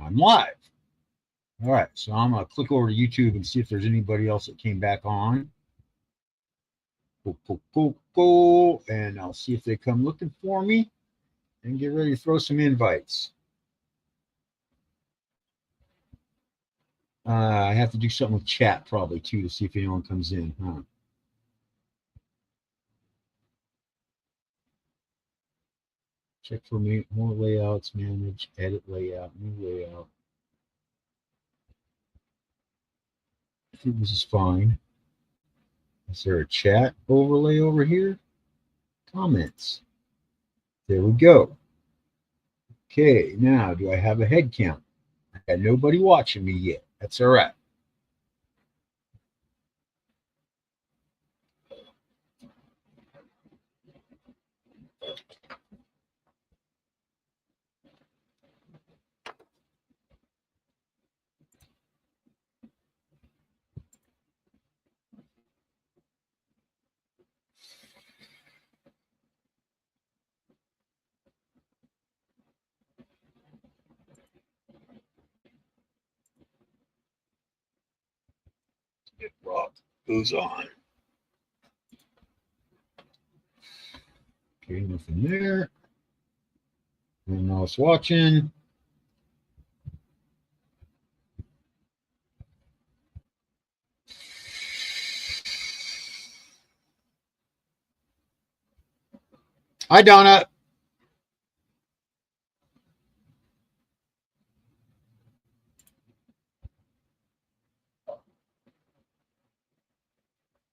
I'm live. All right, so I'm going to click over to YouTube and see if there's anybody else that came back on. And I'll see if they come looking for me and get ready to throw some invites. I have to do something with chat probably too to see if anyone comes in, huh? Check for me, more layouts, manage, edit layout, new layout. I think this is fine. Is there a chat overlay over here? Comments. There we go. Okay, now do I have a head count? I got nobody watching me yet. That's all right. Get Rob goes on. Okay, nothing there. No one else watching. Hi, Donna.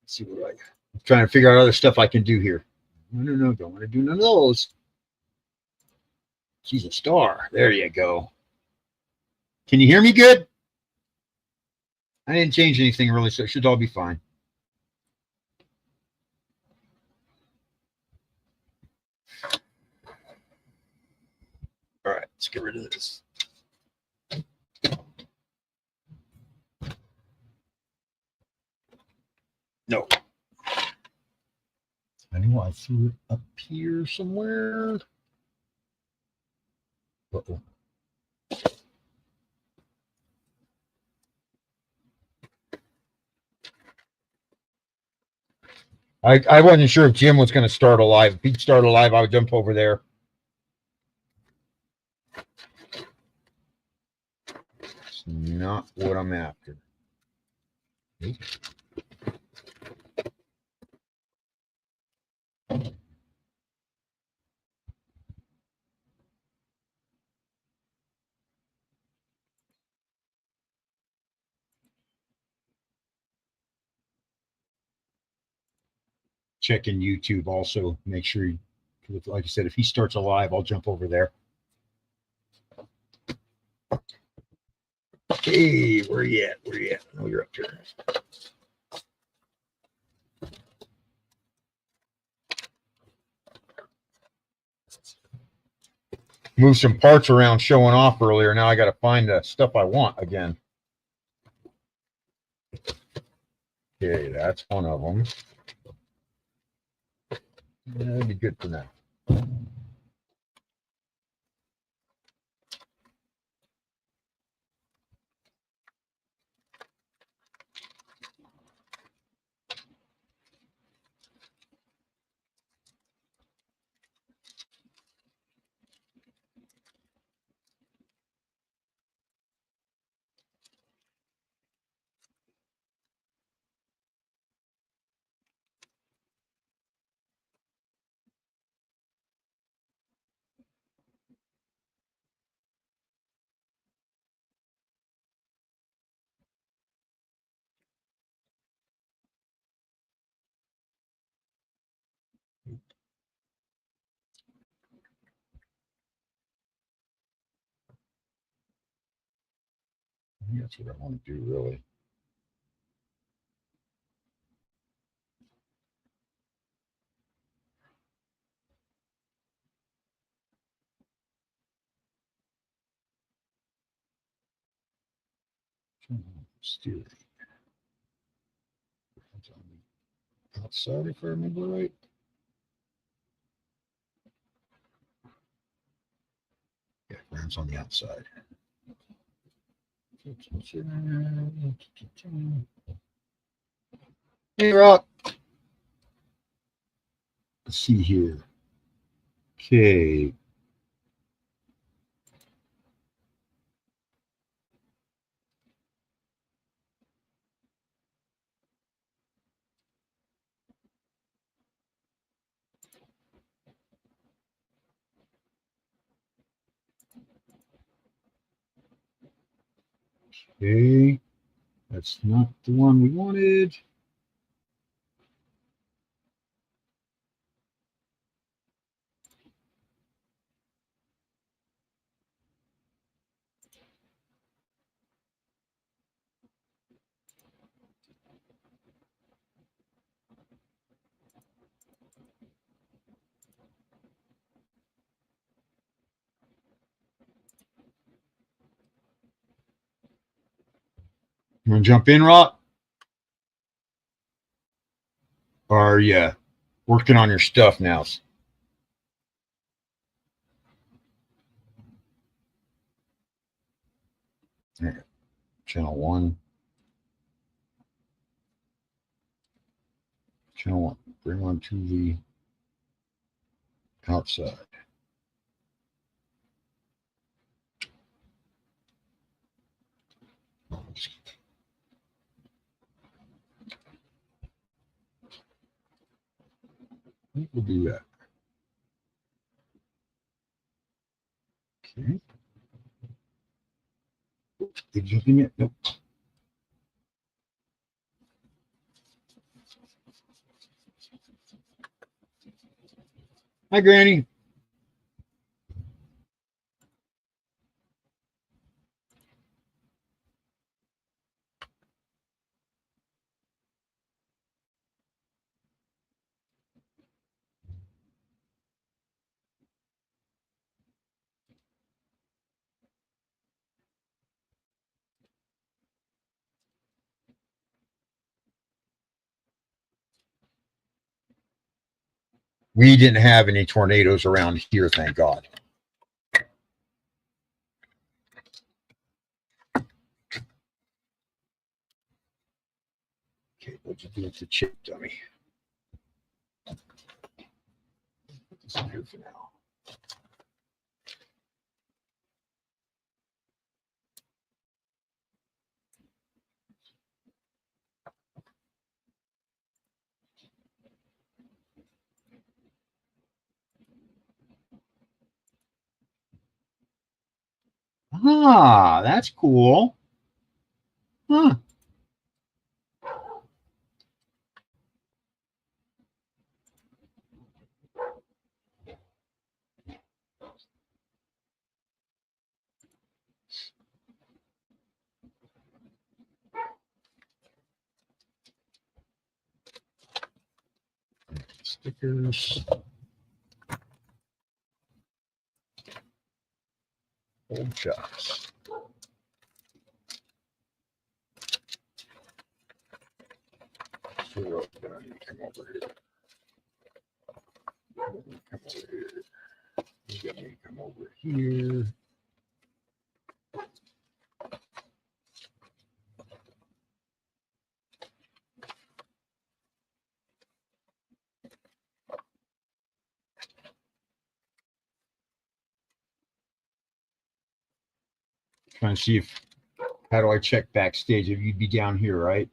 Let's see what I'm trying to figure out other stuff I can do here. No, don't want to do none of those. She's a star. There you go. Can you hear me good? I didn't change anything really, so it should all be fine. All right, let's get rid of this. No. I know I threw it up here somewhere. Uh-oh. I wasn't sure if Jim was going to start a live. If he'd start a live, I would jump over there. It's not what I'm after. Nope. Check in YouTube also. Make sure, like I said, if he starts a live, I'll jump over there. Hey, where you at? Where you at? Oh, you're up here. Move some parts around showing off earlier. Now I got to find the stuff I want again. Okay, that's one of them. That'd be good for now. That's what I want to do, really. Steering. That's on the outside, if I remember right. Yeah, ram's on the outside. Hey, Rock. Let's see here. Okay. Okay. That's not the one we wanted. You want to jump in, Rock? Or are you working on your stuff now? Here, channel 1. Channel 1. Bring on to the outside. We'll do that. Okay. Did you think it? Nope. Hi, Granny. We didn't have any tornadoes around here, thank God. Okay, what'd you do with the chip dummy? Put this in here for now. Ah, that's cool. Huh. Stickers. Old shots. So we're gonna need to come over here. Come over here. We're gonna need to come over here. Trying to see if how do I check backstage if you'd be down here, right?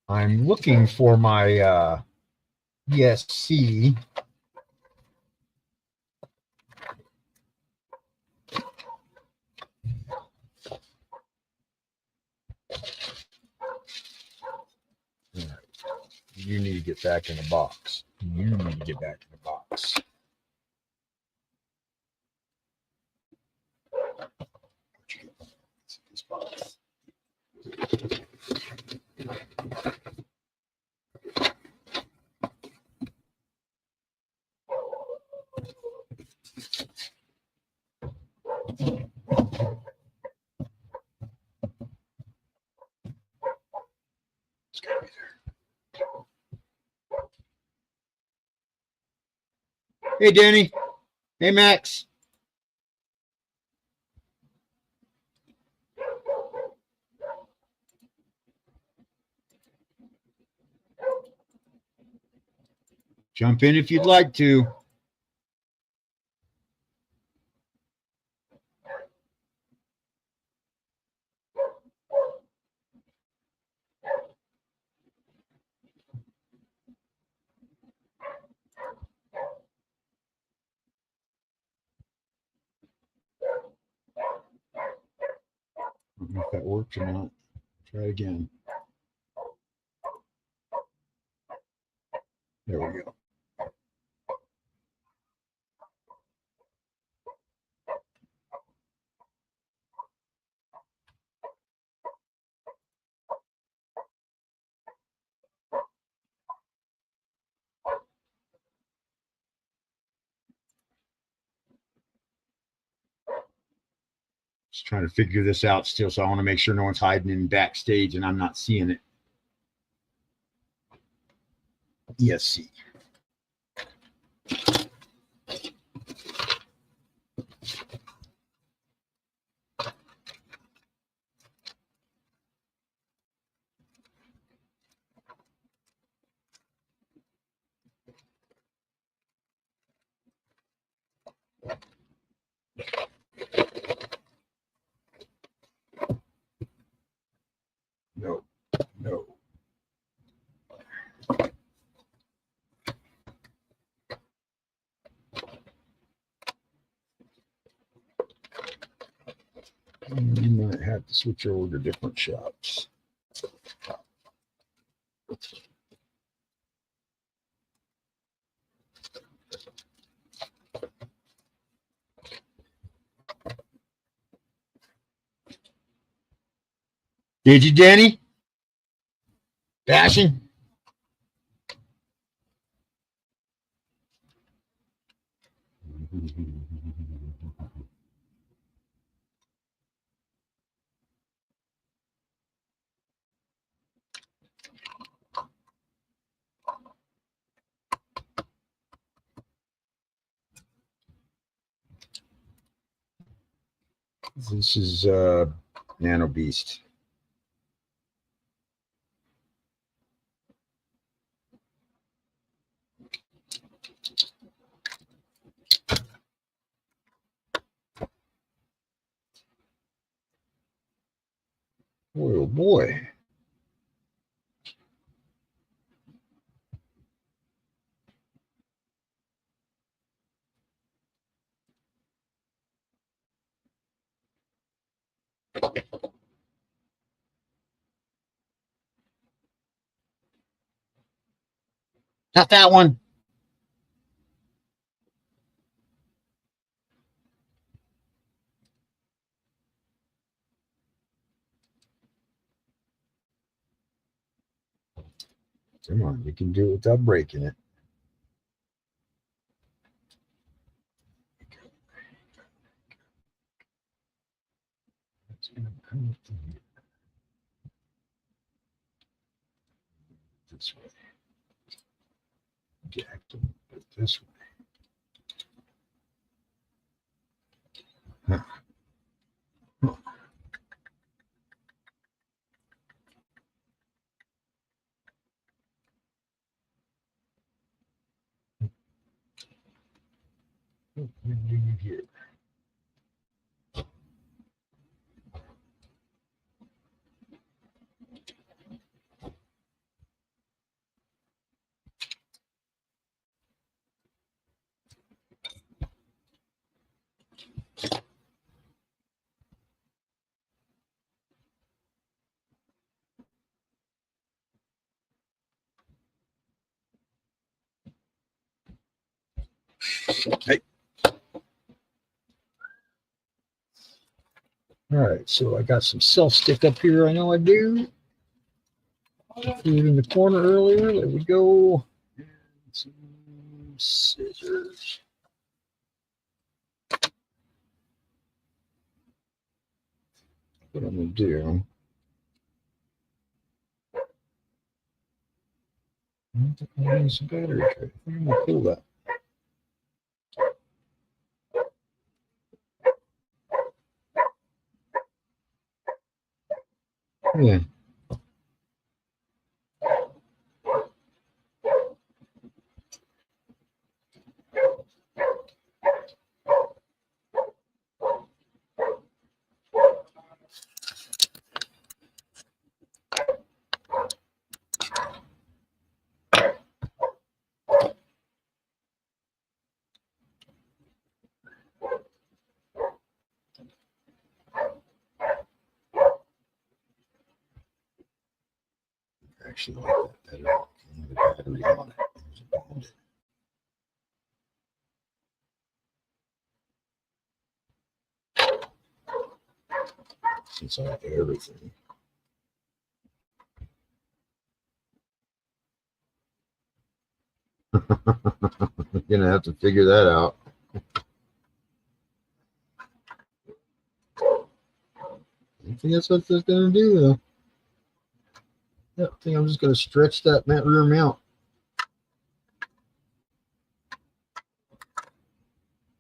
I'm looking for my ESC. You need to get back in the box. You need to get back in the box. This box. Hey, Danny. Hey, Max. Jump in if you'd like to. I don't know if that worked or not. Try it again. There we go. Just trying to figure this out still, so I want to make sure no one's hiding in backstage and I'm not seeing it. ESC. No, no. You might have to switch over to different shops. Did you, Danny? Bashing? This is Nano Beast. Boy, oh boy. Not that one. Come on, you can do it without breaking it. This way. Jack it this way. Huh. Huh. What do you here? Hey. All right, so I got some self stick up here. I know I do. Threw it in the corner earlier. There we go. And some scissors. What I'm gonna do? I think I'm using some battery tray. I'm going to pull that. Yeah. Actually like that better. The battery on it. Since I have everything. You're gonna have to figure that out. I think that's what that's gonna do though. Yeah, I think I'm just gonna stretch that rear mount.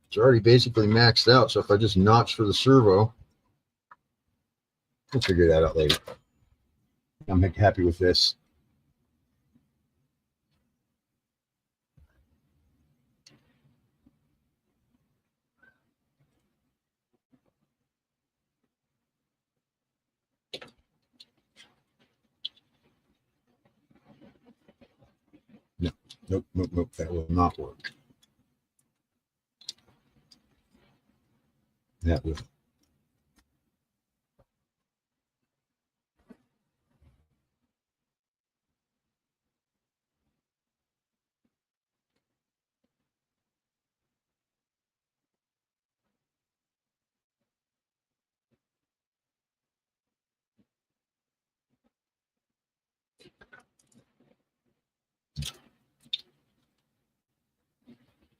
It's already basically maxed out, so if I just notch for the servo, we'll figure that out later. I'm happy with this. No, nope, that will not work. That will.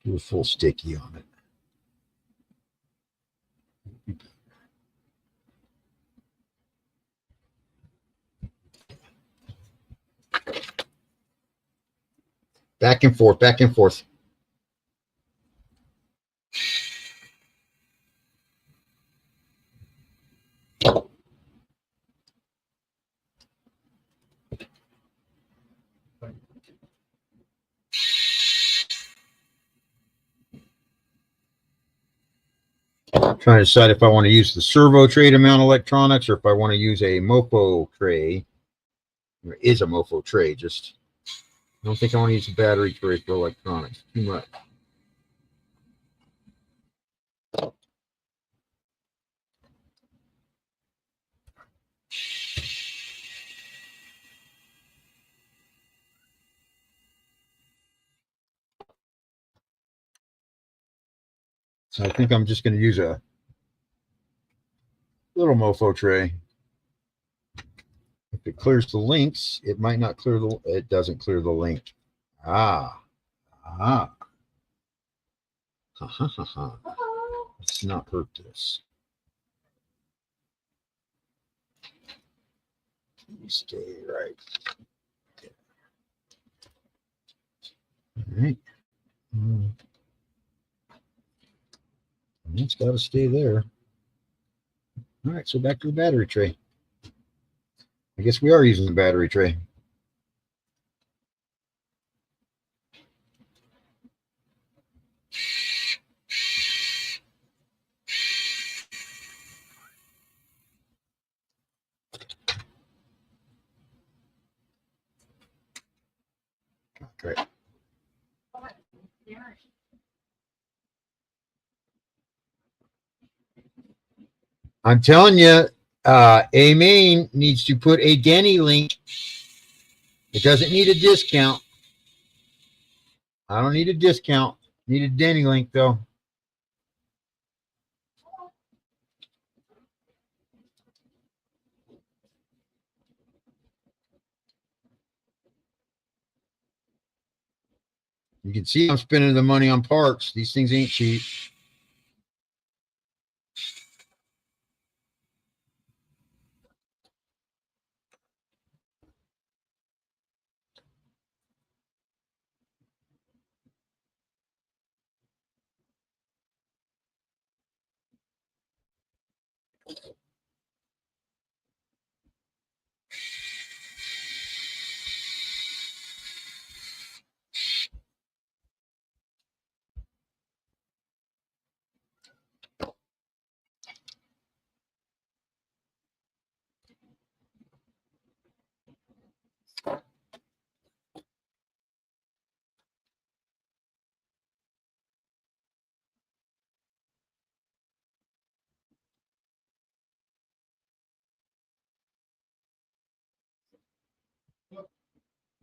Do a full sticky on it. Back and forth, back and forth. I'm trying to decide if I want to use the servo tray to mount electronics or if I want to use a MOFO tray. There is a MOFO tray, just I don't think I want to use a battery tray for electronics. Too much. So I think I'm just going to use a little MOFO tray. If it clears the links, it might not clear the. It doesn't clear the link. Ah, ha ha ha ha. Let's not hurt this. Stay right. All right. It's got to stay there. All right, so back to the battery tray. I guess we are using the battery tray. Okay. I'm telling you, A Main needs to put a Denny link. It doesn't need a discount. I don't need a discount. Need a Denny link though. You can see I'm spending the money on parts. These things ain't cheap.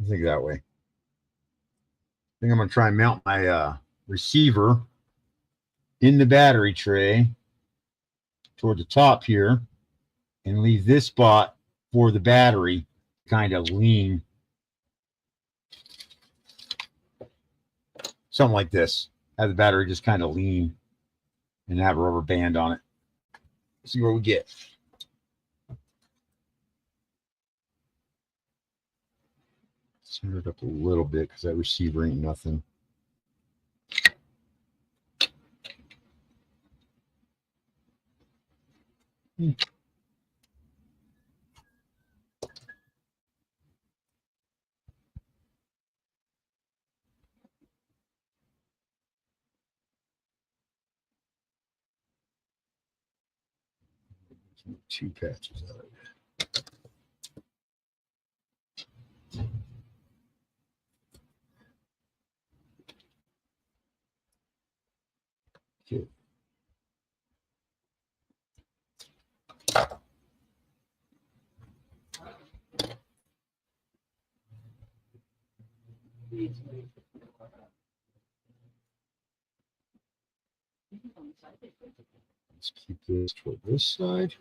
I think that way. I think I'm going to try and mount my receiver in the battery tray toward the top here and leave this spot for the battery kind of lean. Something like this. Have the battery just kind of lean and have a rubber band on it. See what we get. Center it up a little bit because that receiver ain't nothing. Two patches out of it. Okay. Let's keep this toward this side.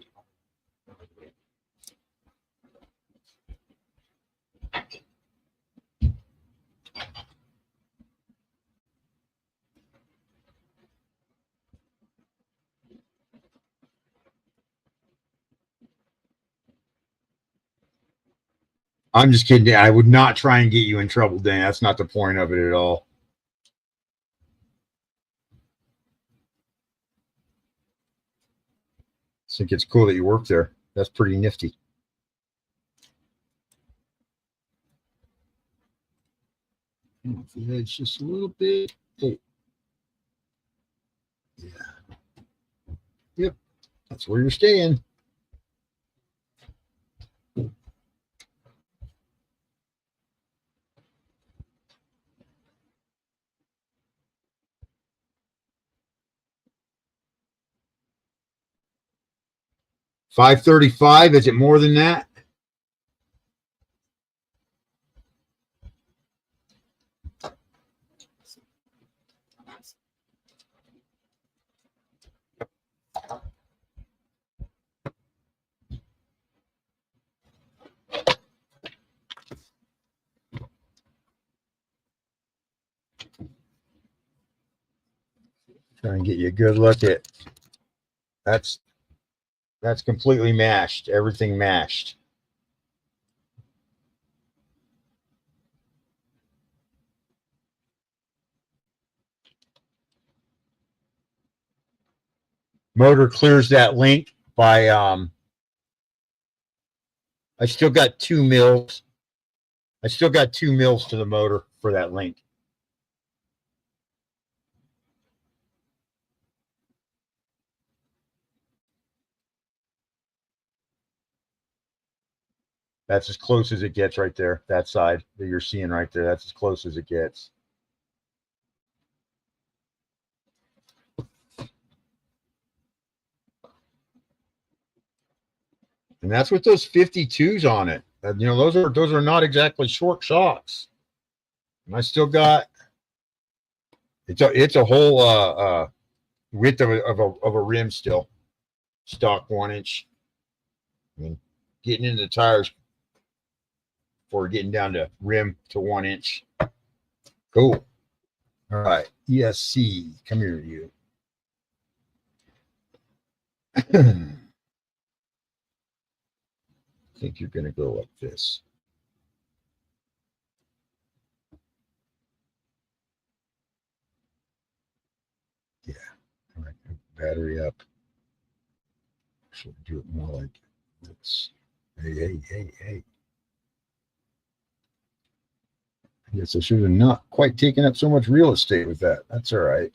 I'm just kidding. I would not try and get you in trouble, Dan. That's not the point of it at all. I think it's cool that you work there. That's pretty nifty. The edge just a little bit. Oh. Yeah. Yep. That's where you're staying. $535. Is it more than that? Try and get you a good look at. That's completely mashed. Everything mashed. Motor clears that link by I still got 2 mils. I still got 2 mils to the motor for that link. That's as close as it gets right there. That side that you're seeing right there. That's as close as it gets. And that's with those 52s on it. You know, those are not exactly short shocks. And I still got it's a whole width of a rim still. Stock 1-inch. I mean, getting into the tires before getting down to rim to 1-inch. Cool. All right. ESC. Come here, you. I think you're going to go like this. Yeah. All right. Battery up. Actually, do it more like this. Hey. I guess I should have not quite taken up so much real estate with that. That's all right.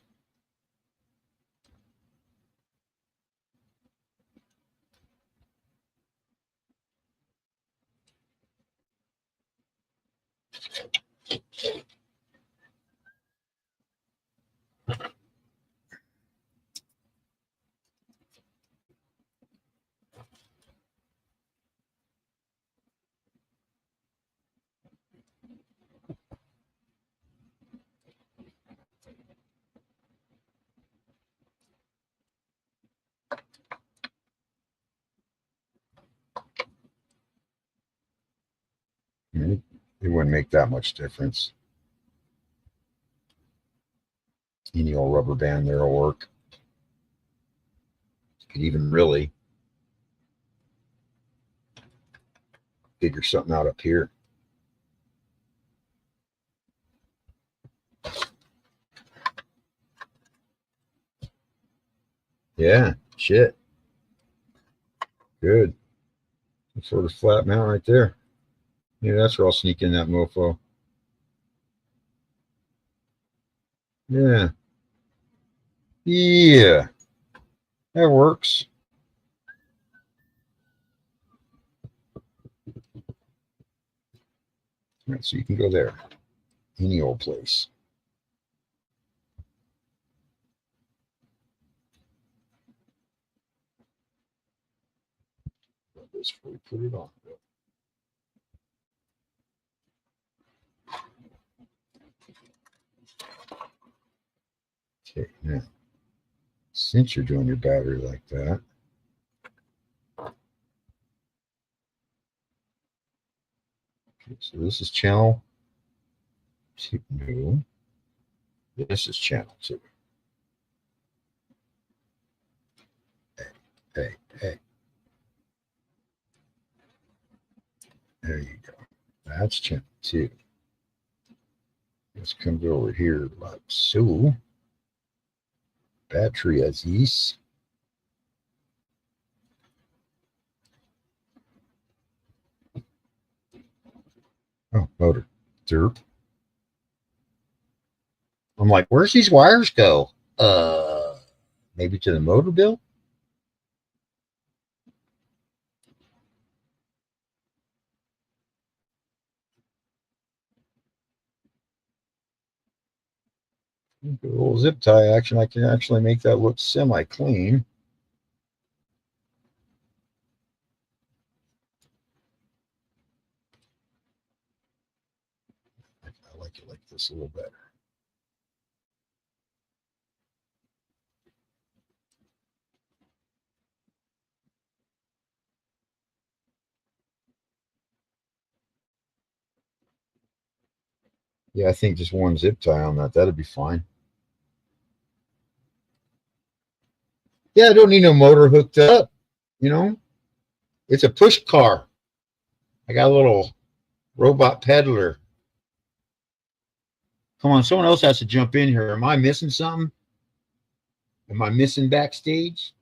It wouldn't make that much difference. Any old rubber band there will work. You could even really figure something out up here. Yeah, shit. Good. Sort of flat mount right there. Yeah, that's where I'll sneak in that MOFO. Yeah. Yeah. That works. All right, so you can go there. Any old place. This before we put it on. Okay, now, since you're doing your battery like that, okay, so this is channel 2. No, this is channel 2. Hey. There you go. That's channel 2. This comes over here like so. Battery Aziz. Oh, motor. Derp. I'm like, where's these wires go? Maybe to the motor bill? A little zip tie action. I can actually make that look semi-clean. I like it like this a little better. Yeah, I think just one zip tie on that. That'd be fine. Yeah, I don't need no motor hooked up. You know, it's a push car. I got a little robot peddler. Come on, someone else has to jump in here. Am I missing something? Am I missing backstage?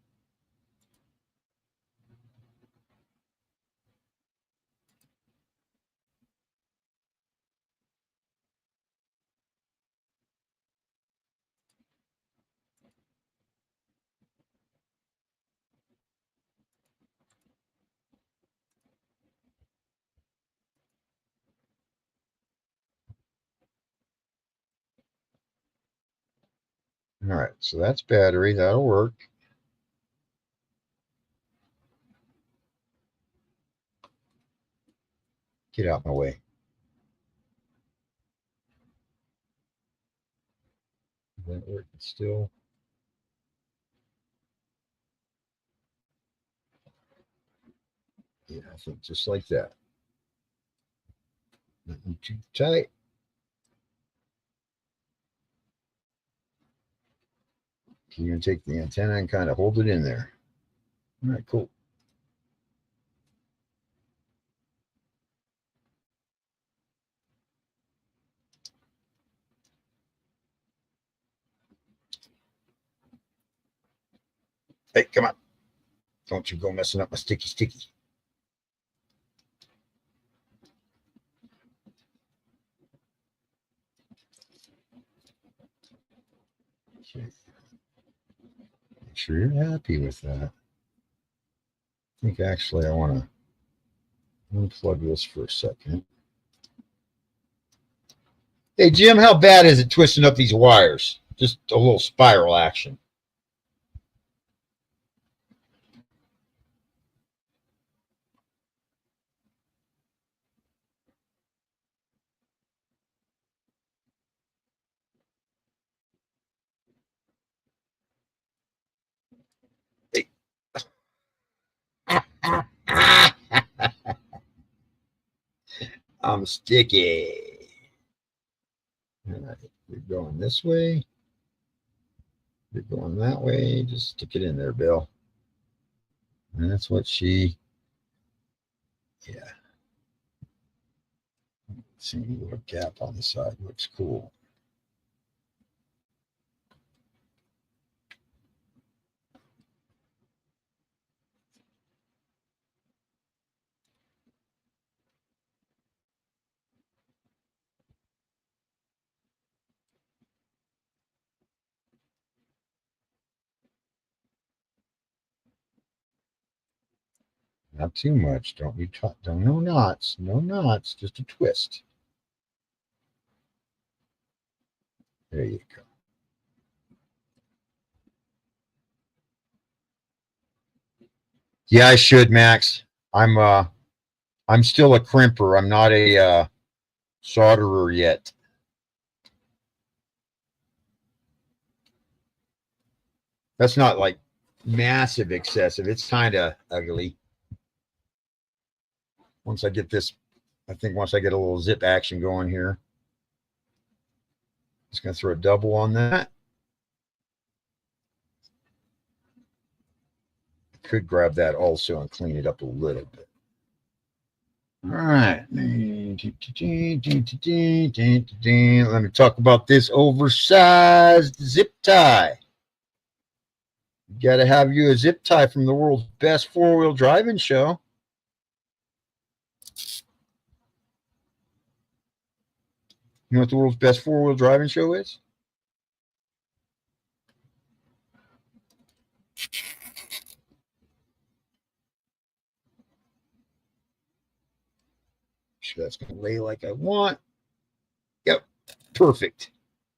All right, so that's battery. That'll work. Get out my way. That working still. Yeah, I think just like that. Nothing too tight. You're going to take the antenna and kind of hold it in there. All right, cool. Hey, come on. Don't you go messing up my sticky. Okay. Make sure you're happy with that. I think actually I want to unplug this for a second. Hey, Jim, how bad is it twisting up these wires? Just a little spiral action. Hey. I'm sticky. All right, you're going this way. You're going that way. Just stick it in there, Bill. And that's what she, yeah. See, a little gap on the side looks cool. Not too much. Don't be don't no knots. No knots. Just a twist. There you go. Yeah, I should, Max. I'm still a crimper. I'm not a solderer yet. That's not like massive excessive. It's kind of ugly. Once I get this, I think once I get a little zip action going here, just going to throw a double on that. I could grab that also and clean it up a little bit. All right. Let me talk about this oversized zip tie. You got to have you a zip tie from the world's best four-wheel driving show. You know what the world's best four-wheel driving show is? Sure, that's going to lay like I want. Yep, perfect.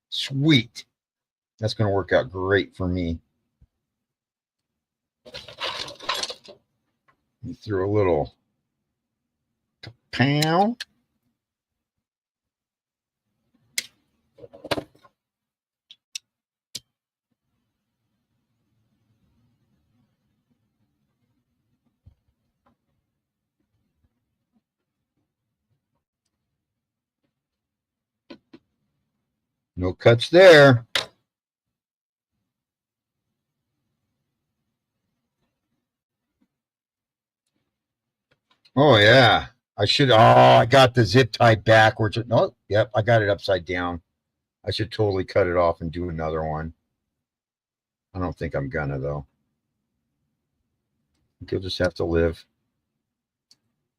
Sweet. That's going to work out great for me. You throw a little pound. No cuts there. Oh, yeah. I should. Oh, I got the zip tie backwards. No, yep, I got it upside down. I should totally cut it off and do another one. I don't think I'm gonna, though. I think you'll just have to live.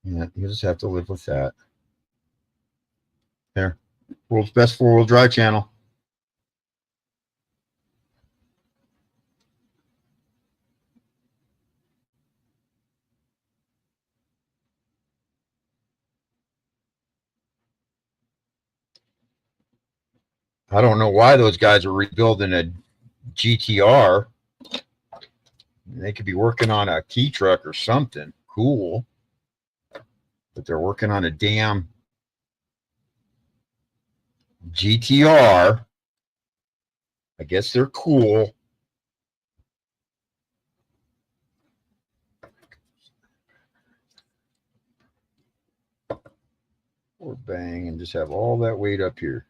Yeah, you'll just have to live with that. There. World's best four-wheel drive channel. I don't know why those guys are rebuilding a GTR. They could be working on a key truck or something cool, but they're working on a damn GTR. I guess they're cool. Or bang, and just have all that weight up here.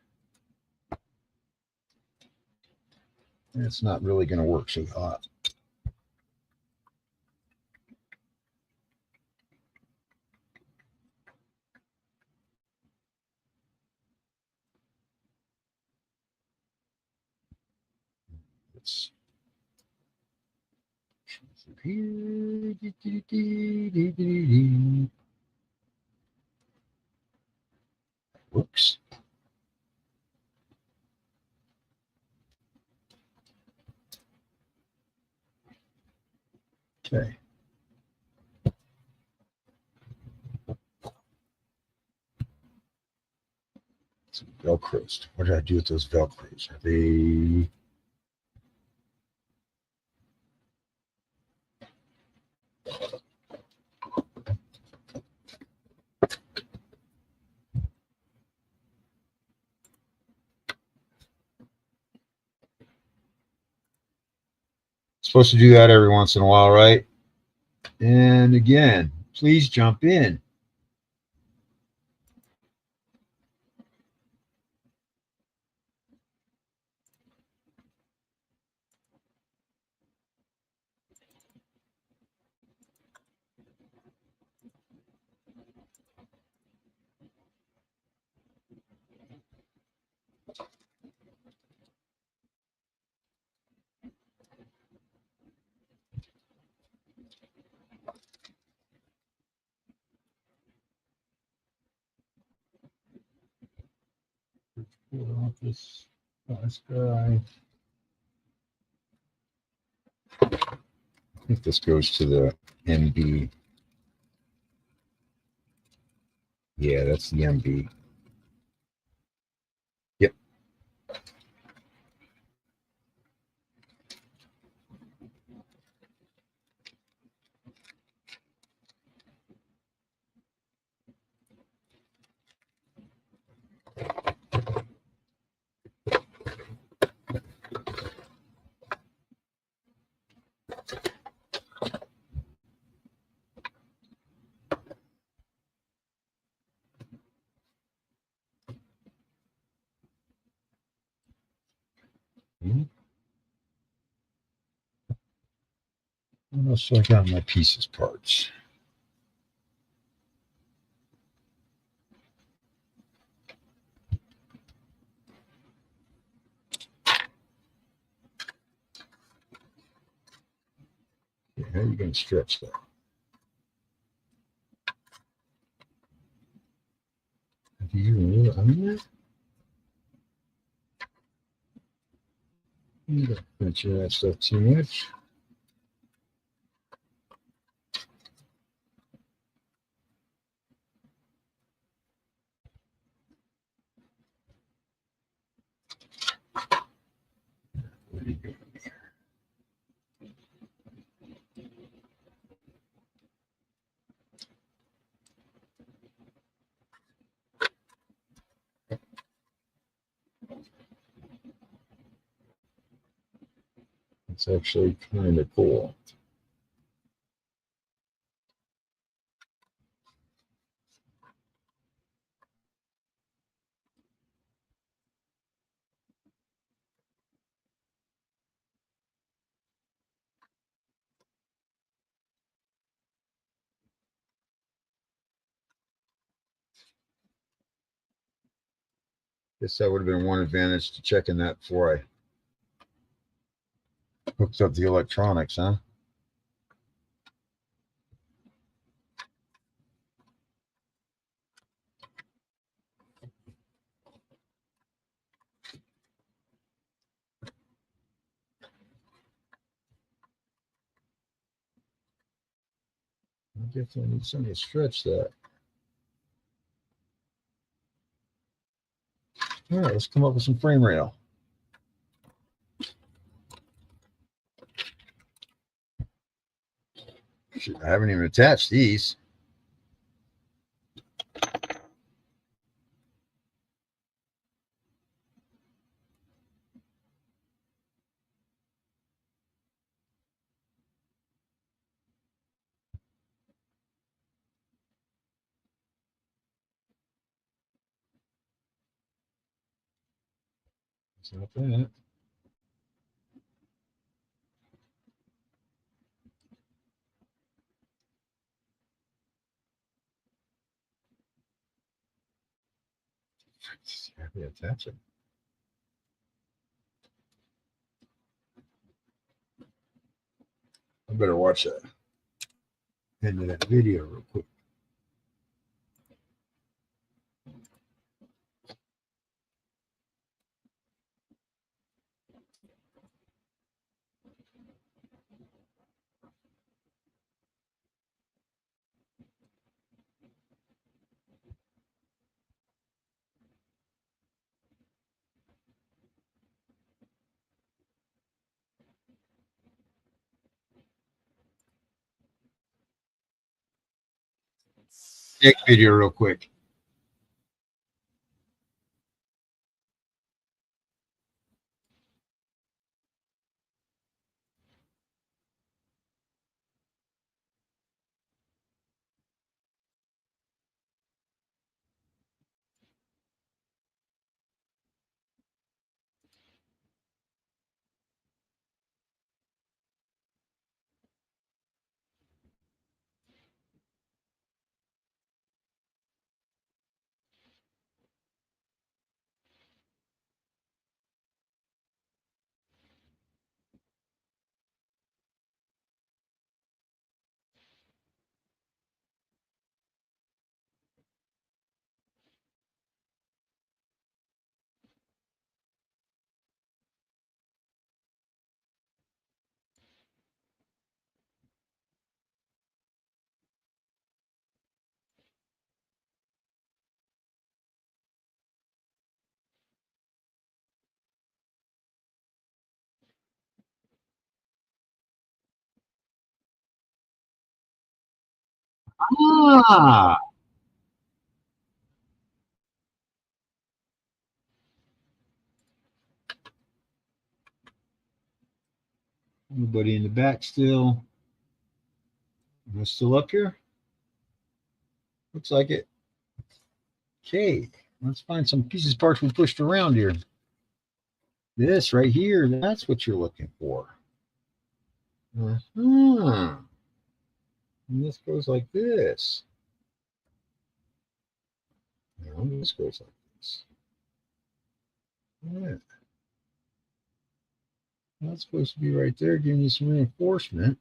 It's not really going to work so hot. Let's Through here. Whoops. Okay. Some Velcros. What did I do with those Velcros? Are they... Supposed to do that every once in a while, right? And again, please jump in. Pull off this last guy. I think this goes to the MB. Yeah, that's the MB. Yep. What else I got in my pieces parts? Yeah, how are you going to stretch that? Have you even really done that? You don't venture that stuff too much. What are you doing? It's actually kind of cool. Guess that would have been one advantage to checking that before I hooked up the electronics, huh? I definitely need something to stretch that. All right, let's come up with some frame rail. Shoot, I haven't even attached these. It's not that. Happy to attach it. better watch that. Into that video real quick. Next video real quick. Ah, anybody in the back still? Am I still up here? Looks like it. Okay, let's find some pieces, parts we pushed around here. This right here, that's what you're looking for. Uh-huh. And this goes like this. No, this goes like this. Yeah. That's supposed to be right there, giving you some reinforcement.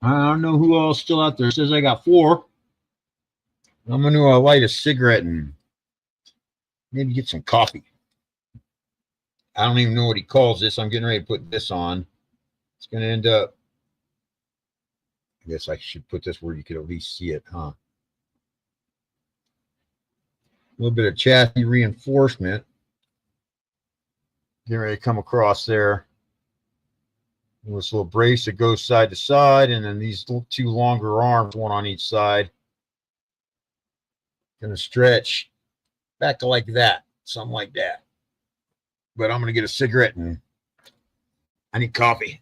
I don't know who all's still out there. It says I got 4. I'm going to light a cigarette and maybe get some coffee. I don't even know what he calls this. I'm getting ready to put this on. It's going to end up. I guess I should put this where you could at least see it, huh? A little bit of chassis reinforcement. Getting ready to come across there. This little brace that goes side to side, and then these 2 longer arms, one on each side. Going to stretch back to like that, something like that. But I'm going to get a cigarette and I need coffee.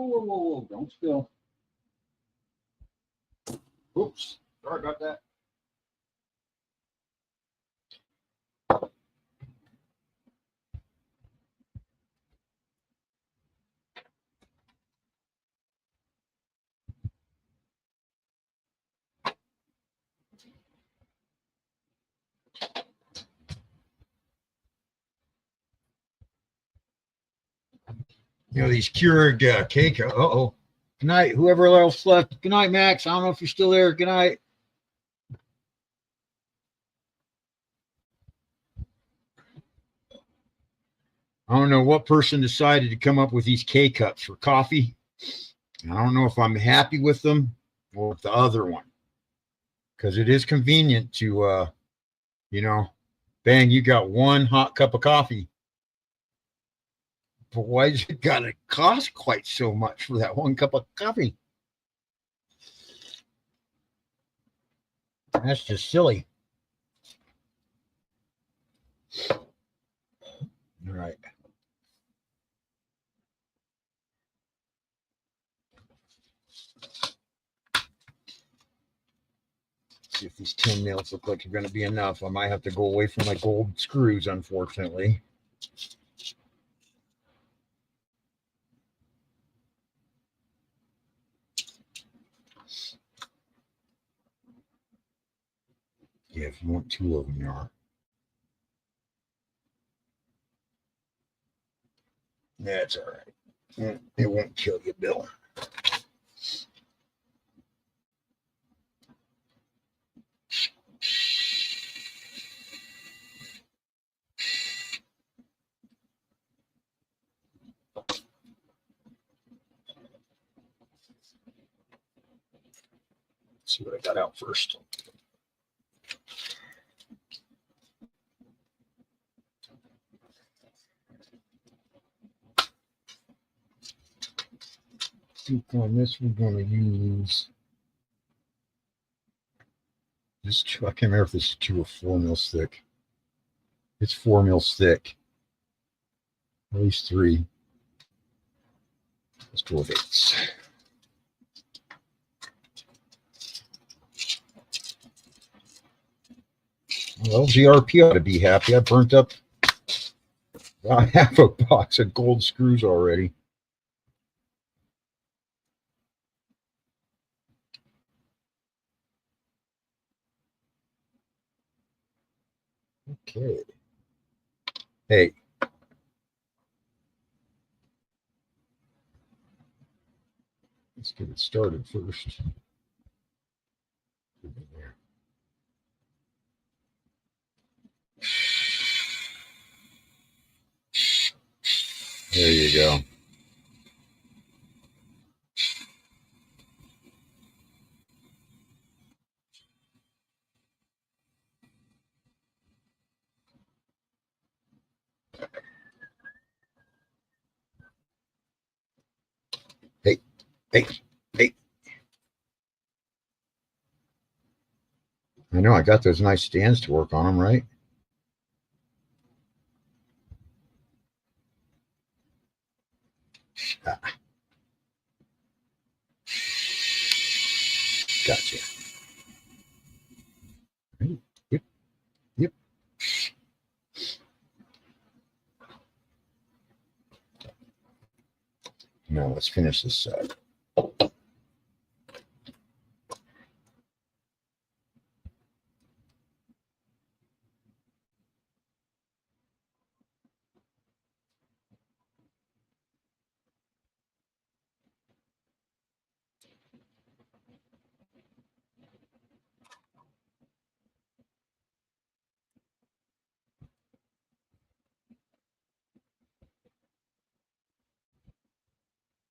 whoa, whoa, whoa. Don't spill. Oops. Sorry about that. You know, these Keurig cake. Uh-oh. Good night, whoever else left. Good night, Max. I don't know if you're still there. Good night. I don't know what person decided to come up with these K-cups for coffee. I don't know if I'm happy with them or with the other one. Because it is convenient to, you know, bang, you got one hot cup of coffee. But why does it got to cost quite so much for that one cup of coffee? That's just silly. All right. See if these 10 nails look like they're going to be enough. I might have to go away from my gold screws, unfortunately. Yeah, if you want two of them, you are. That's all right. It won't kill you, Bill. Let's see what I got out first. On this, we're going to use this. I can't remember if this is 2 or 4 mils thick. It's 4 mils thick. At least 3. Let's go with 8s. Well, GRP ought to be happy. I burnt up about half a box of gold screws already. Okay. Hey. Let's get it started first. There you go. Hey, hey, hey. I know I got those nice stands to work on them, right? Ah. Gotcha. Yep, yep. Now let's finish this side.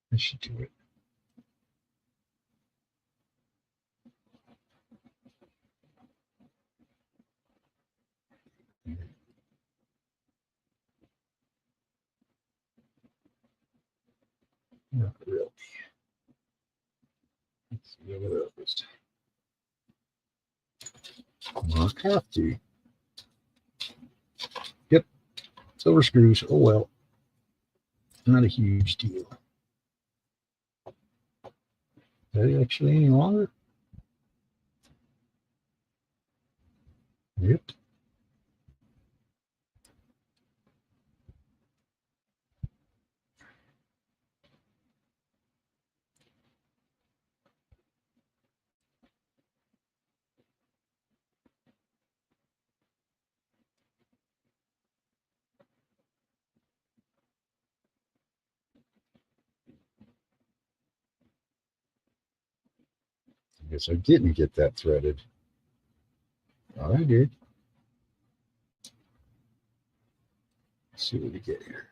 I should do it. Not really. Let's see over there first. Not have to. Yep. Silver screws. Oh well. Not a huge deal. Is that actually any longer? Yep. I guess I didn't get that threaded. Oh, I did. Let's see what we get here.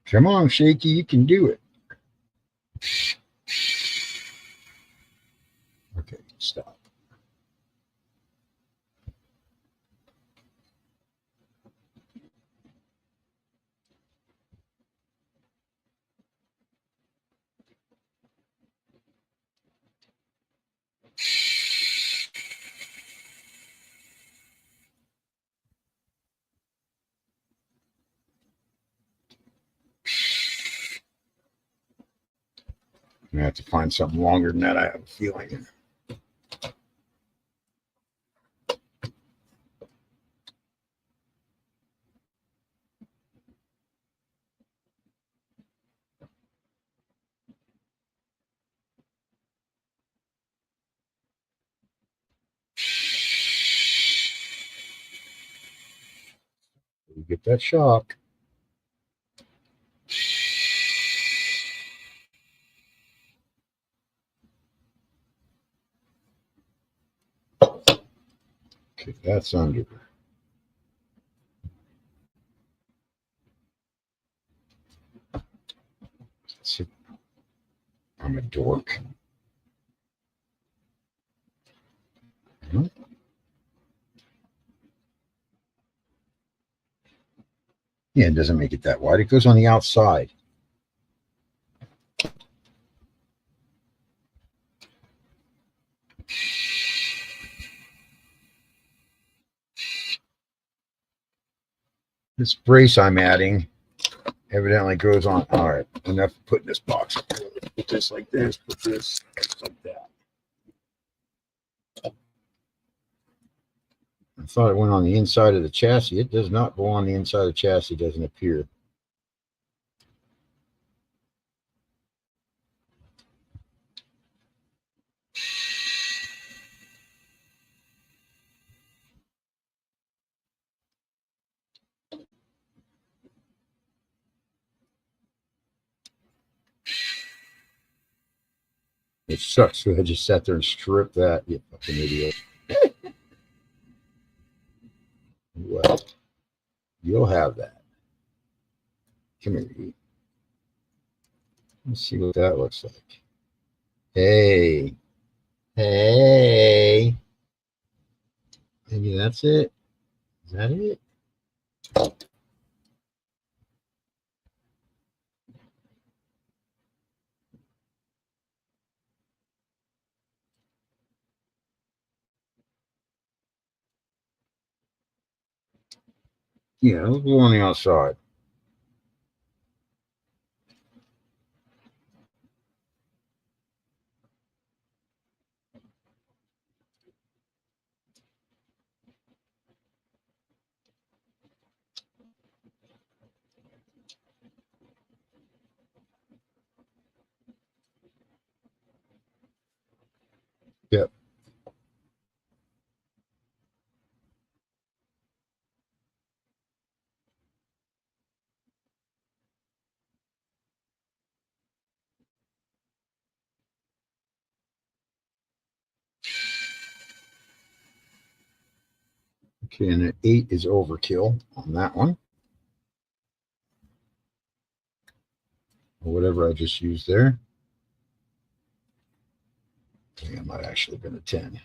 Come on, Shaky, you can do it. Okay, stop. I'm gonna have to find something longer than that. I have a feeling. You get that shock. Okay, that's under. That's it. I'm a dork. Hmm? Yeah, it doesn't make it that wide. It goes on the outside. This brace I'm adding evidently goes on. All right, enough putting this box up here. Put this like this, put this like that. I thought it went on the inside of the chassis. It does not go on the inside of the chassis, doesn't appear. It sucks. So I just sat there and stripped that. You fucking idiot. Well, you'll have that. Come here. Let's see what that looks like. Hey. Hey. Maybe that's it. Is that it? Yeah, let's go on the outside. Yep. Okay, and an 8 is overkill on that one. Or whatever I just used there. I think I might actually have been a 10.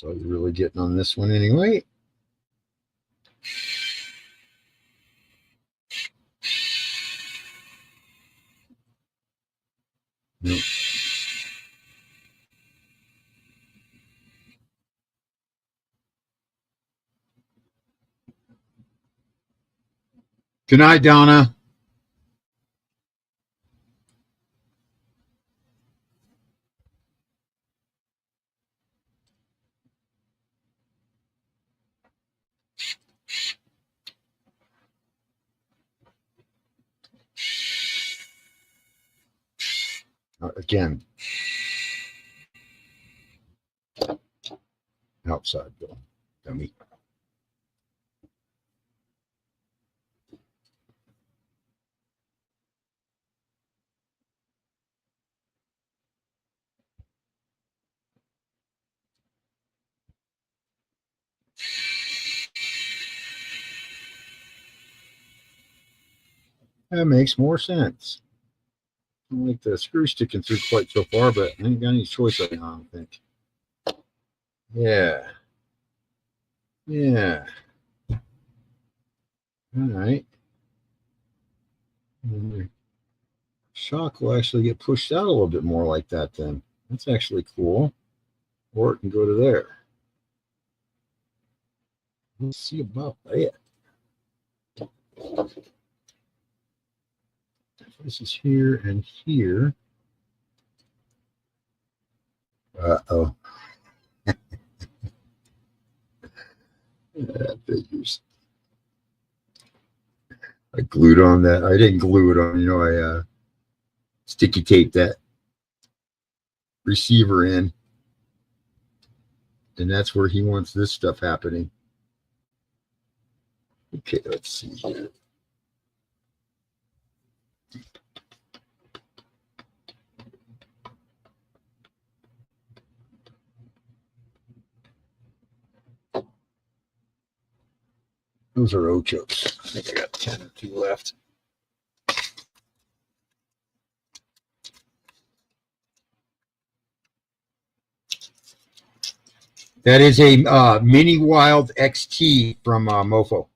That's all you're really getting on this one anyway. Nope. Good night, Donna. Again, outside, Bill. Dummy. That makes more sense. I don't like the screw sticking through quite so far, but I ain't got any choice right now, I don't think. Yeah. Yeah. All right. Shock will actually get pushed out a little bit more like that then. That's actually cool. Or it can go to there. Let's see about that. This is here and here. Uh-oh. That figures. I glued on that. I didn't glue it on, I sticky taped that receiver in. And that's where he wants this stuff happening. Okay, let's see here. Those are ochos. I think I got 10 or 2 left. That is a Mini Wild XT from MOFO.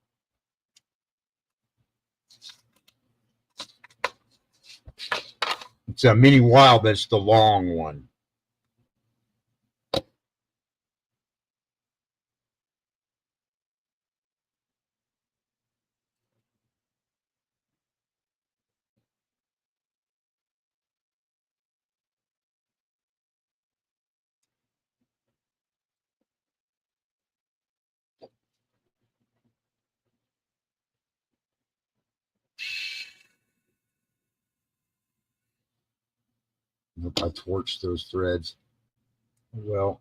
It's a Mini Wild, but it's the long one. Nope, I torched those threads. Well,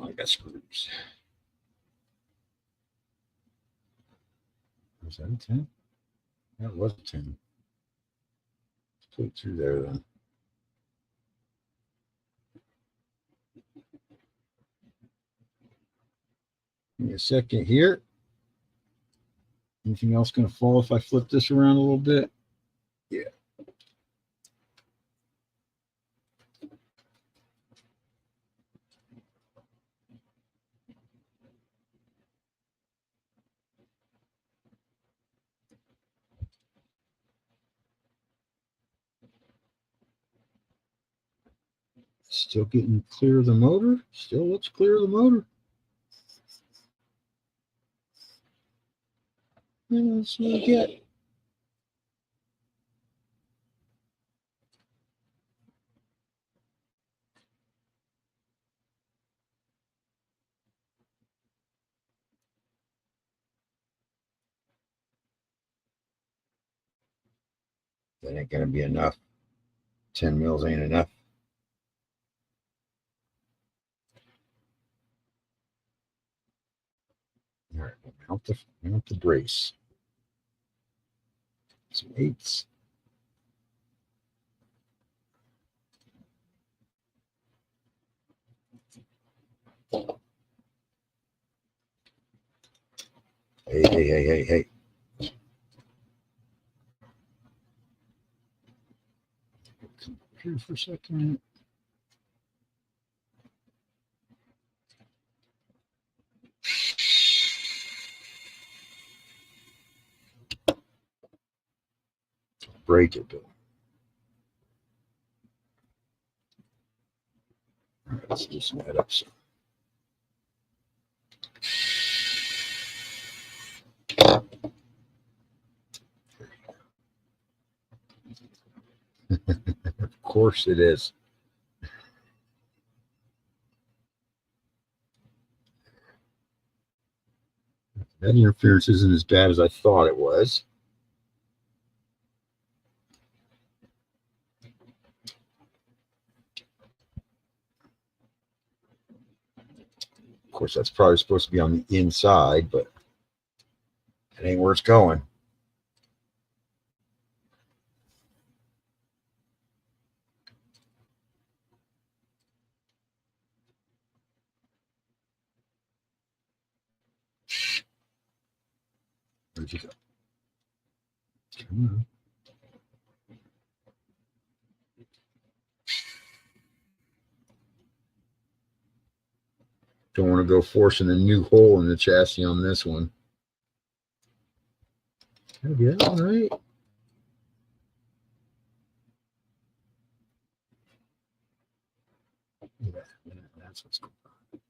I got screws. Was that a 10? That was a 10. Let's put it through there then. Give me a second here. Anything else going to fall if I flip this around a little bit? Yeah. Still getting clear of the motor. Still looks clear of the motor. Let's look at. That ain't gonna be enough. 10 mils ain't enough. All right, mount the brace. Some 8s. Hey. Come here for a second. break it, but all right, let's loosen that up some. Of course it is. That interference isn't as bad as I thought it was. Of course, that's probably supposed to be on the inside, but it ain't where it's going. Where'd you go? Come on. Don't want to go forcing a new hole in the chassis on this one. Yeah, all right. Yeah, that's what's going on.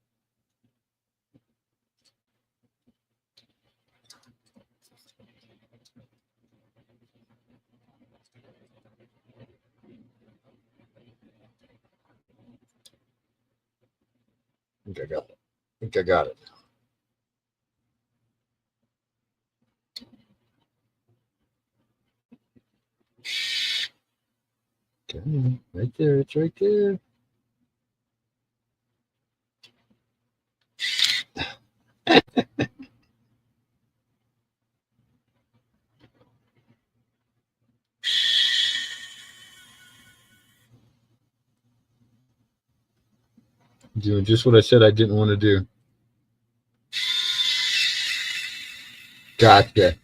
I think I got it. I think I got it. Okay, right there. It's right there. Doing just what I said I didn't want to do. Gotcha.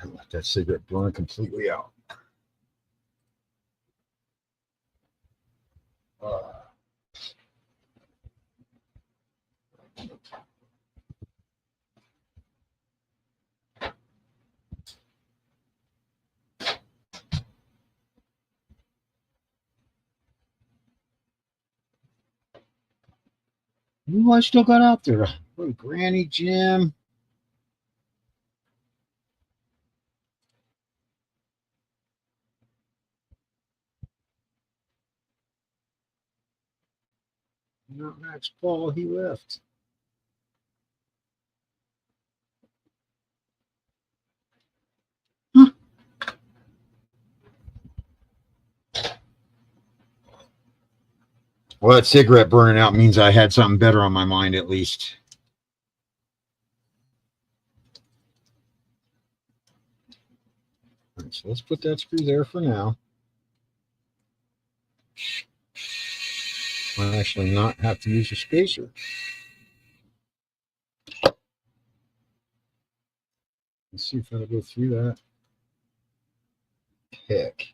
Let that cigarette burn completely out. Who I still got out there? Oh, Granny Jim. Not Max Paul. He left. Huh. Well, that cigarette burning out means I had something better on my mind at least. All right, so let's put that screw there for now. I'll actually not have to use a spacer. Let's see if that'll go through that. Heck.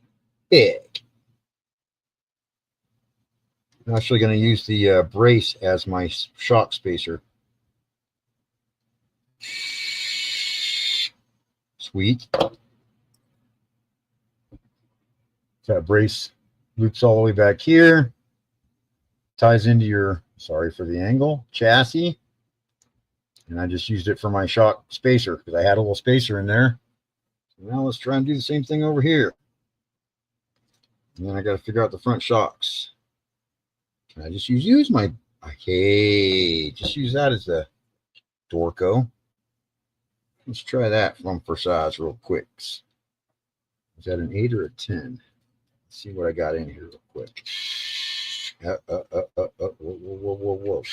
I'm actually going to use the brace as my shock spacer. Sweet. That brace loops all the way back here. Ties into your, sorry for the angle, chassis. And I just used it for my shock spacer because I had a little spacer in there. So now let's try and do the same thing over here. And then I got to figure out the front shocks. Can I just use my, okay, just use that as the Dorco. Let's try that for size real quick. Is that an 8 or a 10? Let's see what I got in here real quick. Whoa.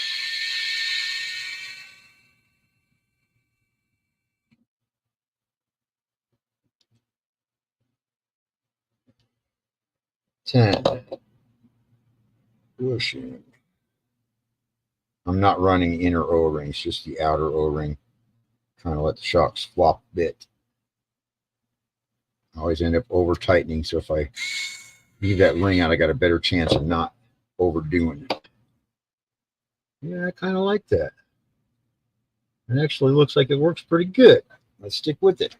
10. Bushing. I'm not running inner O-rings, just the outer O-ring. Trying to let the shocks flop a bit. I always end up over tightening. So if I leave that ring out, I got a better chance of not overdoing it. Yeah, I kind of like that. It actually looks like it works pretty good. Let's stick with it.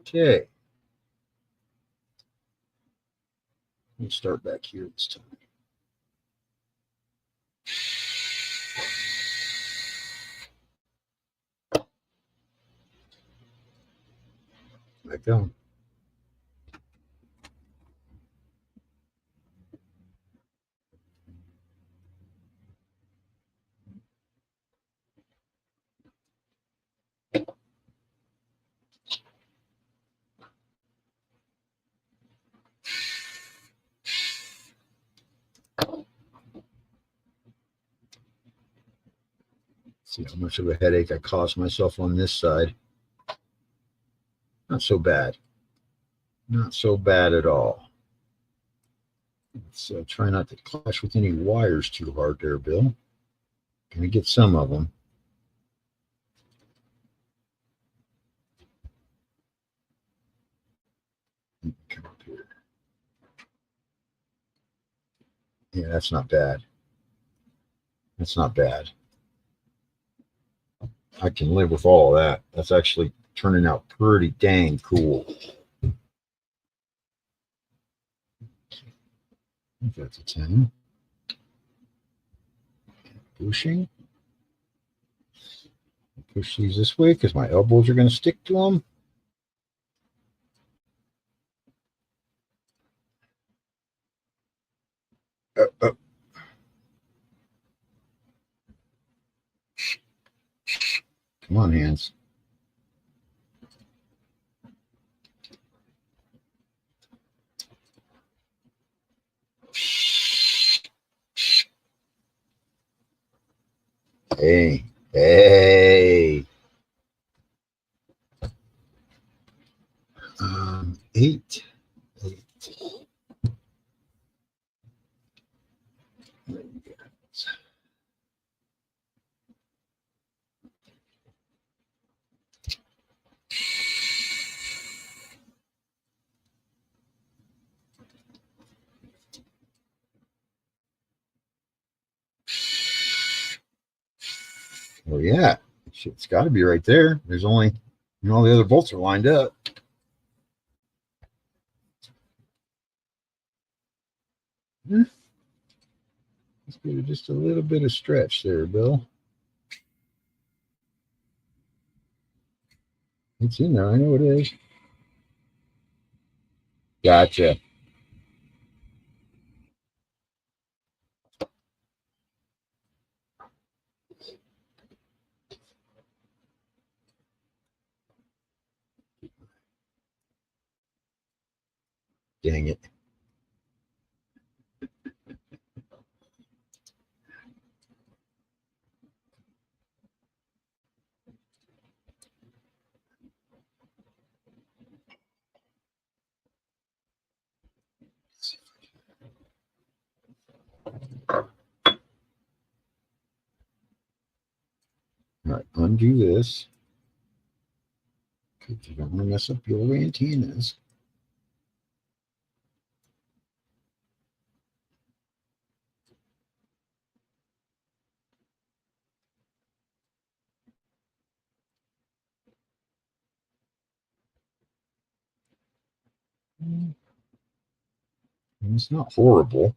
Okay. Let me start back here this time. Back on. See how much of a headache I caused myself on this side. Not so bad. Not so bad at all. Let's try not to clash with any wires too hard there, Bill. Gonna get some of them. Come up here. Yeah, that's not bad. That's not bad. I can live with all of that. That's actually turning out pretty dang cool. I think that's a 10. Pushing. Push these this way because my elbows are going to stick to them. Come on, hands. Hey, hey. 8. 8. Well, yeah, it's got to be right there. There's only, all the other bolts are lined up. Let's give it just a little bit of stretch there, Bill. It's in there. I know it is. Gotcha. Dang it. All right, undo this. You don't want to mess up your antennas. And it's not horrible.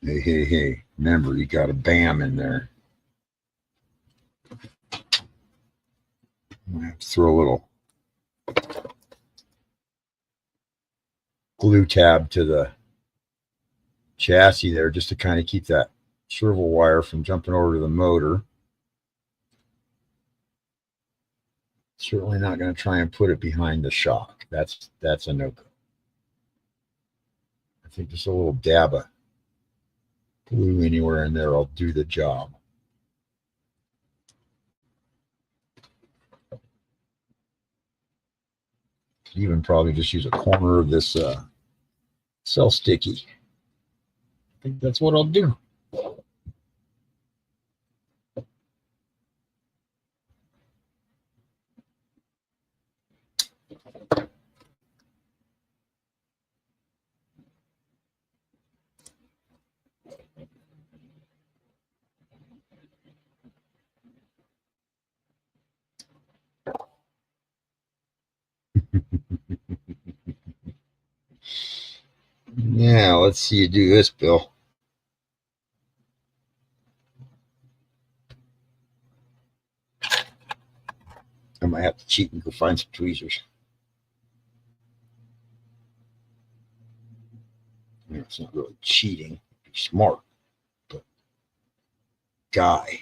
Hey, hey, hey. Remember, you got a BAM in there. I'm going to have to throw a little glue tab to the chassis there just to kind of keep that serval wire from jumping over to the motor. Certainly not going to try and put it behind the shock. That's a no-go. I think just a little dab of glue anywhere in there will do the job. Could even probably just use a corner of this cell sticky. I think that's what I'll do. Now, let's see you do this, Bill. I might have to cheat and go find some tweezers. It's not really cheating. Be smart, but guy.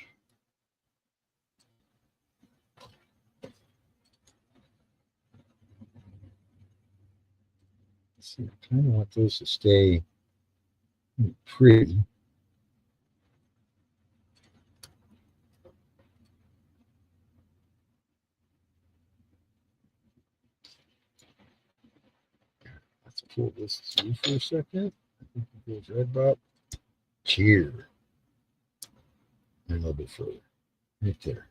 See, I kind of want those to stay pretty. Let's pull this through for a second. I think it goes right about here. And a little bit further. Right there.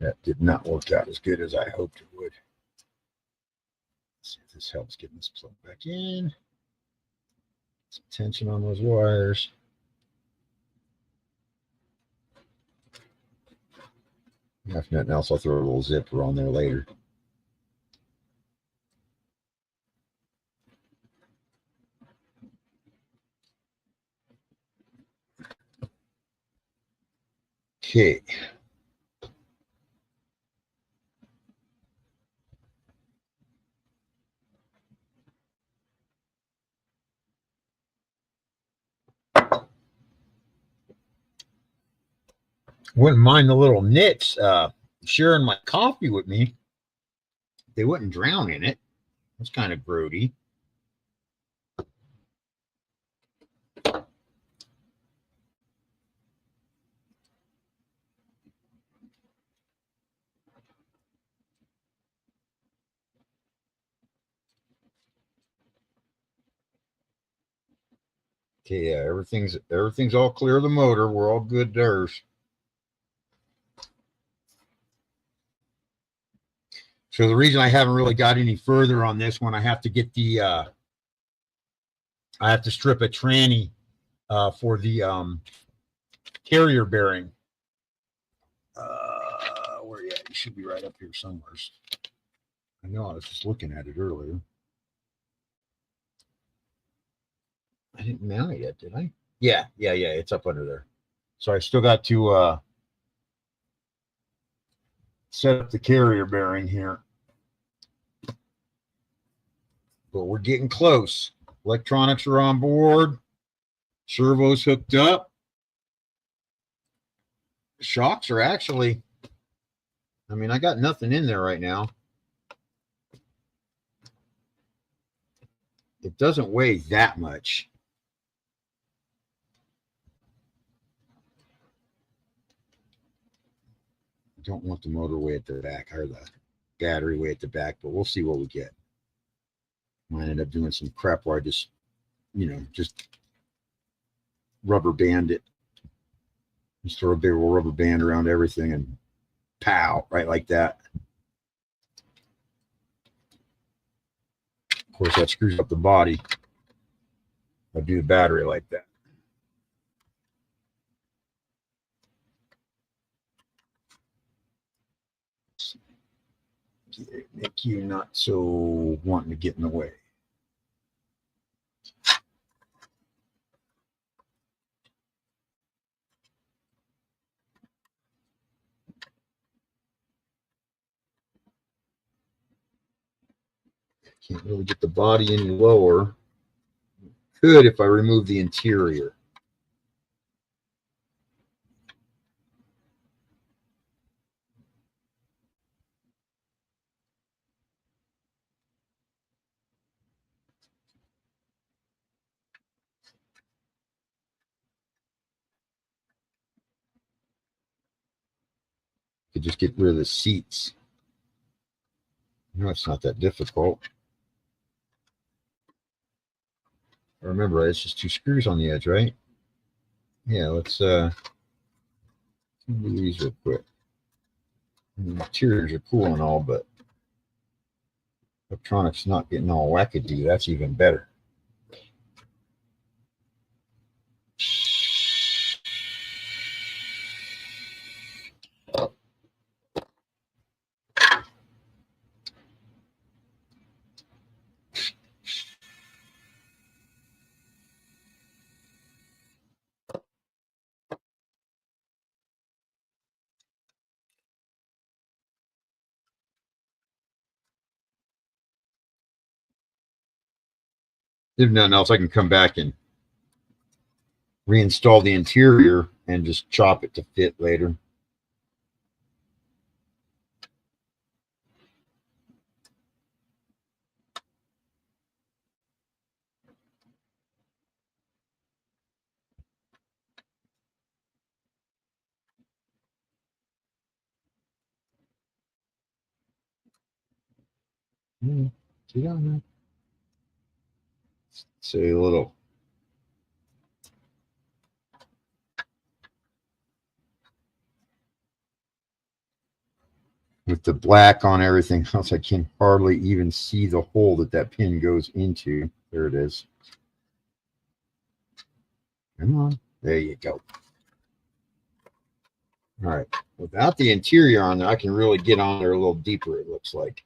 That did not work out as good as I hoped it would. Let's see if this helps getting this plug back in. Some tension on those wires. If nothing else, I'll throw a little zipper on there later. Okay. Wouldn't mind the little nits sharing my coffee with me. They wouldn't drown in it. That's kind of grody. Okay, yeah, everything's all clear of the motor. We're all good there. So the reason I haven't really got any further on this one, I have to get the I have to strip a tranny for the carrier bearing. Where you at? It should be right up here somewhere. I know I was just looking at it earlier. I didn't mount it yet, did I? Yeah. It's up under there. So I still got to set up the carrier bearing here. But we're getting close. Electronics are on board. Servo's hooked up. Shocks are actually, I mean, I got nothing in there right now. It doesn't weigh that much. I don't want the motor way at the back or the battery way at the back, but we'll see what we get. Might end up doing some crap where I just just rubber band it. Just throw a big old rubber band around everything and pow, right like that. Of course, that screws up the body. I'll do the battery like that. Make you not so wanting to get in the way. Can't really get the body any lower. Could if I remove the interior. Could just get rid of the seats. No, it's not that difficult. Remember, it's just 2 screws on the edge, right? Yeah, let's do these real quick. The interiors are cool and all, but electronics not getting all wackadoo. That's even better. If nothing else, I can come back and reinstall the interior and just chop it to fit later. See down there. Say a little. With the black on everything else, I can hardly even see the hole that pin goes into. There it is. Come on. There you go. All right. Without the interior on there, I can really get on there a little deeper, it looks like.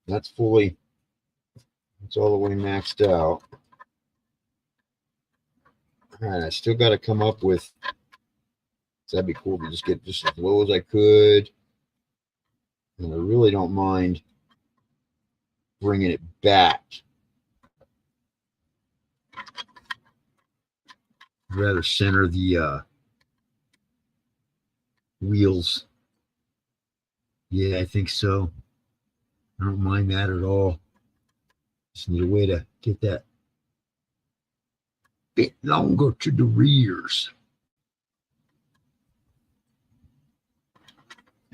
That's all the way maxed out. All right. I still got to come up with, that'd be cool to just get just as low as I could. And I really don't mind bringing it back. I'd rather center the wheels. Yeah, I think so. I don't mind that at all. Just need a way to get that bit longer to the rears.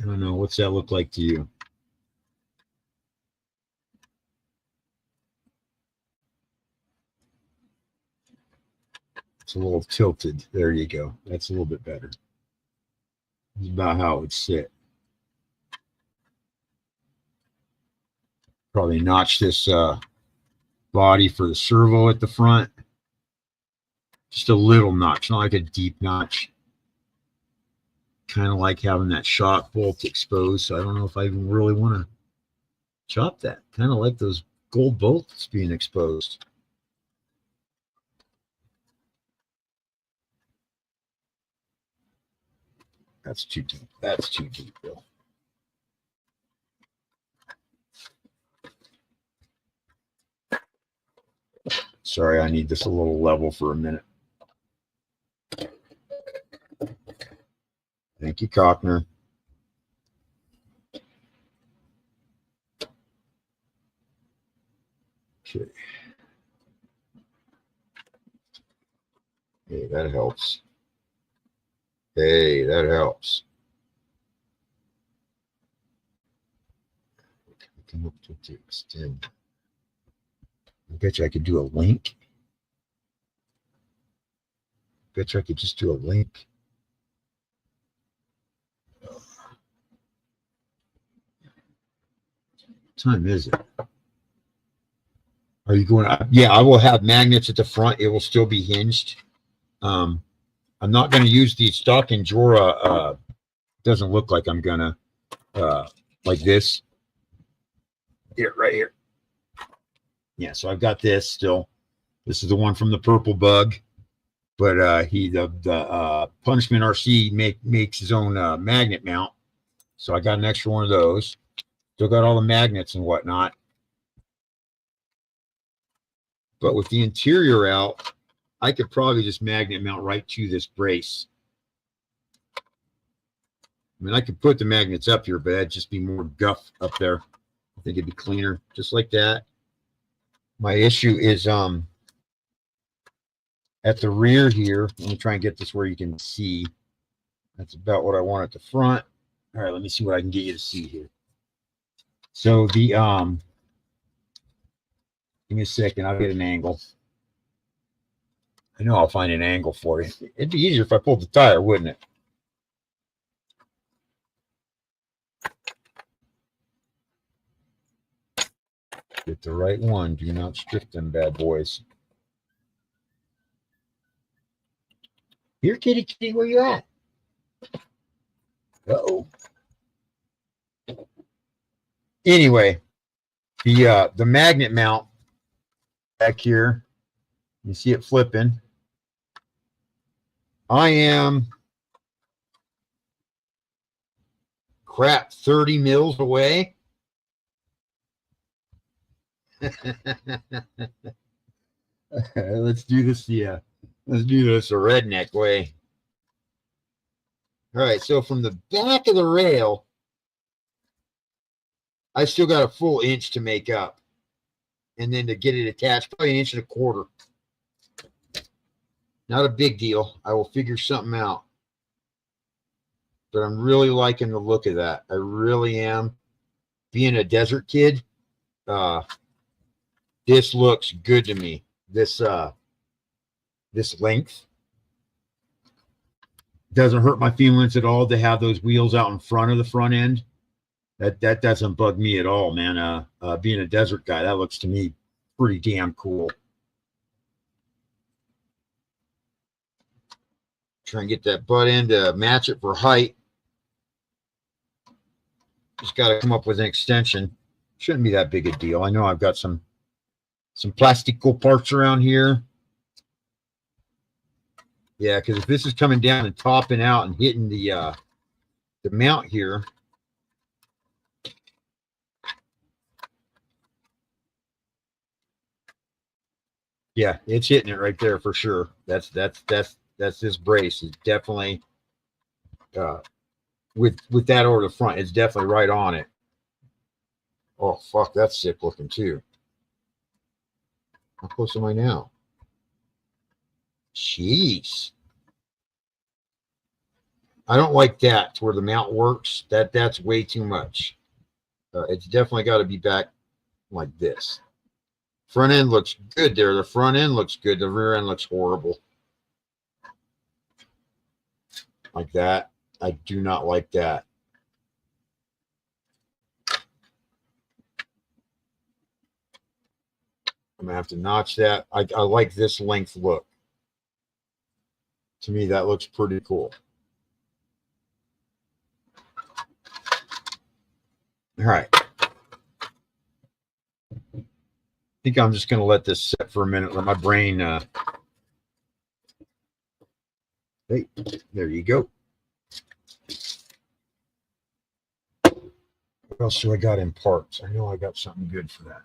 I don't know. What's that look like to you? It's a little tilted. There you go. That's a little bit better. That's about how it would sit. Probably notch this body for the servo at the front. Just a little notch, not like a deep notch. Kind of like having that shock bolt exposed. So I don't know if I even really want to chop that. Kind of like those gold bolts being exposed. That's too deep. That's too deep, Bill. Sorry, I need this a little level for a minute. Thank you, Cockner. Okay. Hey, that helps. Hey, that helps. Come up to extend. I bet you I could do a link. Bet you I could just do a link. What time is it? Are you going? Yeah, I will have magnets at the front. It will still be hinged. I'm not going to use the stock Injora. Doesn't look like I'm gonna like this. Here, right here. Yeah, so I've got this still. This is the one from the purple bug, but the Punishment RC makes his own magnet mount. So I got an extra one of those. Still got all the magnets and whatnot. But with the interior out, I could probably just magnet mount right to this brace. I mean, I could put the magnets up here, but that'd just be more guff up there. I think it'd be cleaner, just like that. My issue is at the rear here. Let me try and get this where you can see. That's about what I want at the front. All right, let me see what I can get you to see here. So the give me a second, I'll get an angle. I know I'll find an angle for you. It'd be easier if I pulled the tire, wouldn't it? Get the right one. Do not strip them bad boys. Here, kitty, kitty, where you at? Uh-oh. Anyway, the magnet mount back here, you see it flipping. I am 30 mils away. Let's do this let's do this a redneck way. All right, so from the back of the rail, I still got a full inch to make up. And then to get it attached, probably 1.25 inches. Not a big deal. I will figure something out. But I'm really liking the look of that. I really am. Being a desert kid, this looks good to me. This length doesn't hurt my feelings at all to have those wheels out in front of the front end. That doesn't bug me at all, man. Being a desert guy, that looks to me pretty damn cool. Try and get that butt end to match it for height. Just got to come up with an extension. Shouldn't be that big a deal. I know I've got some plastical parts around here. Yeah, because if this is coming down and topping out and hitting the mount here, yeah, it's hitting it right there for sure. That's this brace is definitely with that over the front. It's definitely right on it. Oh fuck, that's sick looking too. How close am I now? Jeez. I don't like that to where the mount works. That's way too much. It's definitely got to be back like this. Front end looks good there. The front end looks good. The rear end looks horrible. Like that. I do not like that. I'm going to have to notch that. I like this length look. To me, that looks pretty cool. All right. I think I'm just going to let this sit for a minute. Let my brain... Hey, there you go. What else do I got in parts? I know I got something good for that.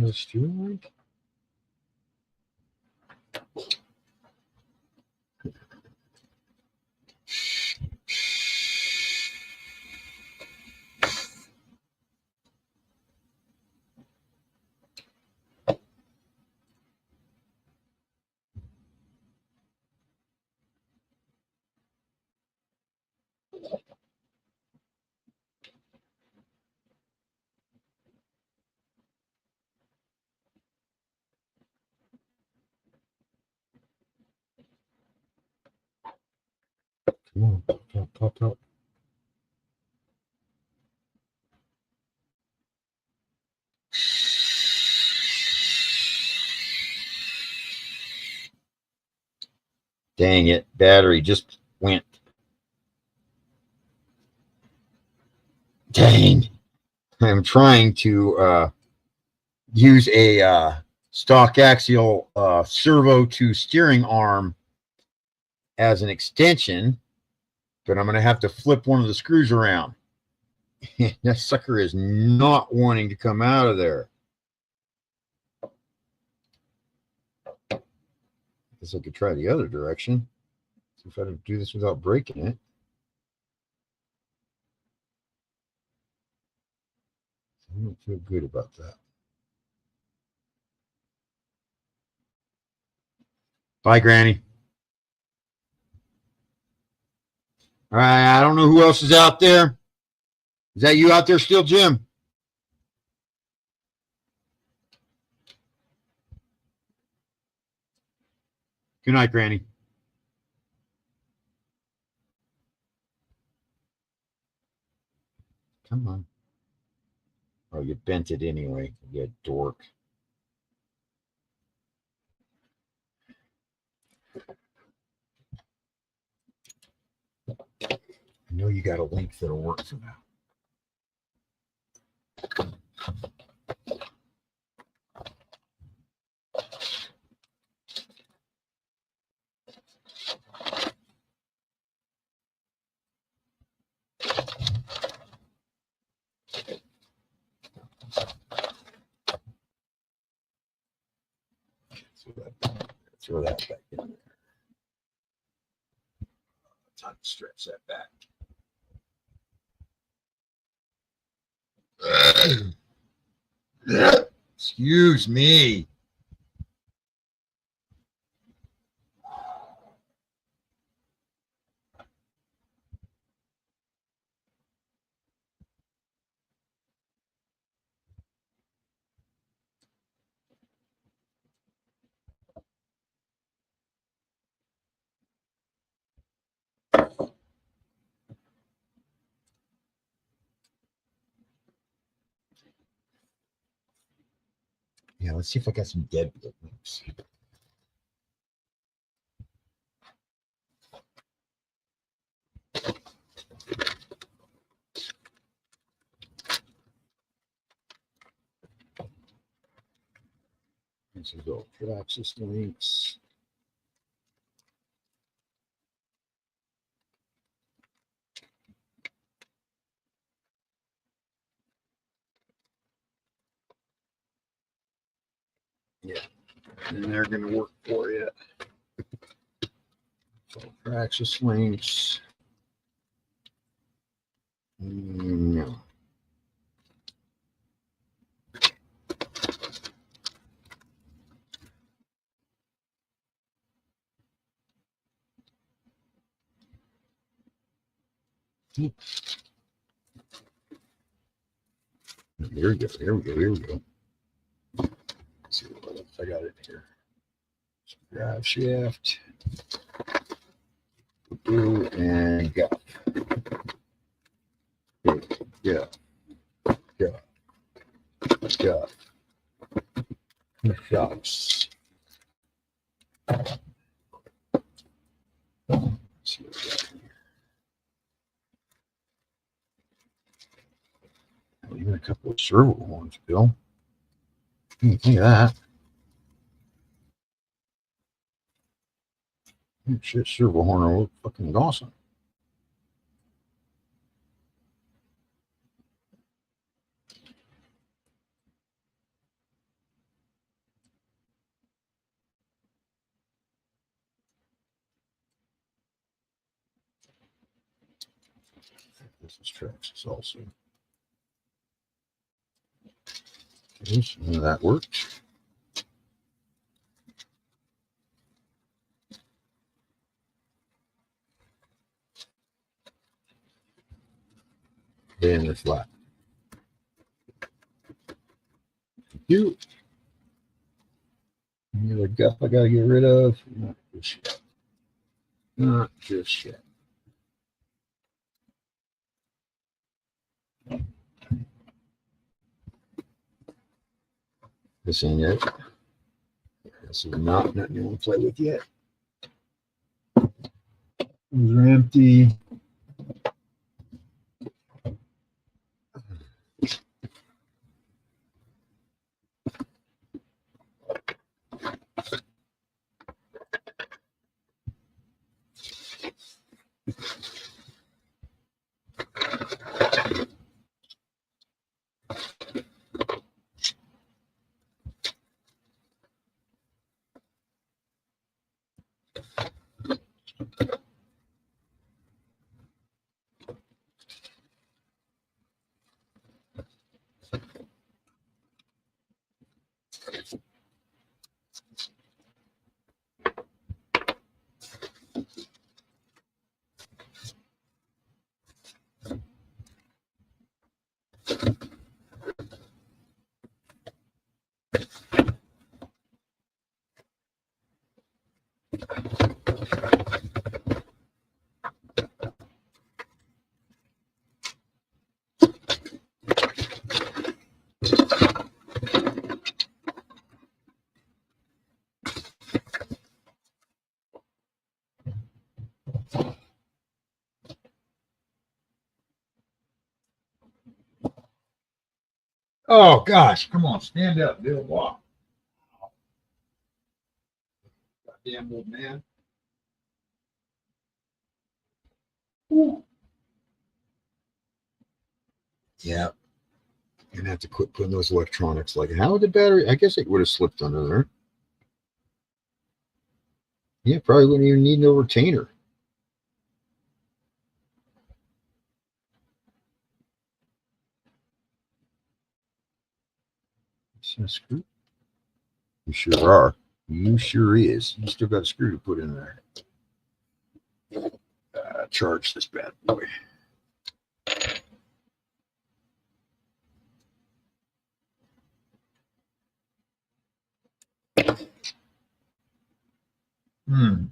another steering link? Come on, pop out. Dang it, battery just went. Dang. I'm trying to use a stock axial servo to steering arm as an extension, but I'm going to have to flip one of the screws around. That sucker is not wanting to come out of there. I guess I could try the other direction. See if I can do this without breaking it. I don't feel good about that. Bye, Granny. All right, I don't know who else is out there. Is that you out there still, Jim? Good night, Granny. Come on. Oh, you bent it anyway, you dork. I know you got a link that'll work for that. Throw that back in there. Time to stretch that back. Excuse me. Yeah, let's see if I got some deadbolt links. This is all axis links. Yeah, and they're going to work for you. So axis links. No. Here we go. Here we go. Here we go. Let's see what else I got in here. Drive shaft. And go. Yeah. Yeah. Yeah. Shocks. Let's see what we got in here. Oh, even a couple of servo horns, Bill. Think of that. Shit, servo horn will look fucking awesome. This is Traxxas also. Okay, so that worked. And they're flat. Thank you. Any other guff I gotta get rid of? Not just yet. Not just yet. This ain't it. This is not nothing you want to play with yet. Those are empty. Oh gosh, come on, stand up, do a walk. Goddamn old man. Ooh. Yeah. You're gonna have to quit putting those electronics. Like, how would the battery? I guess it would have slipped under there. Yeah, probably wouldn't even need no retainer. Is that a screw? You sure are. You sure is. You still got a screw to put in there. Charge this bad boy. Hmm.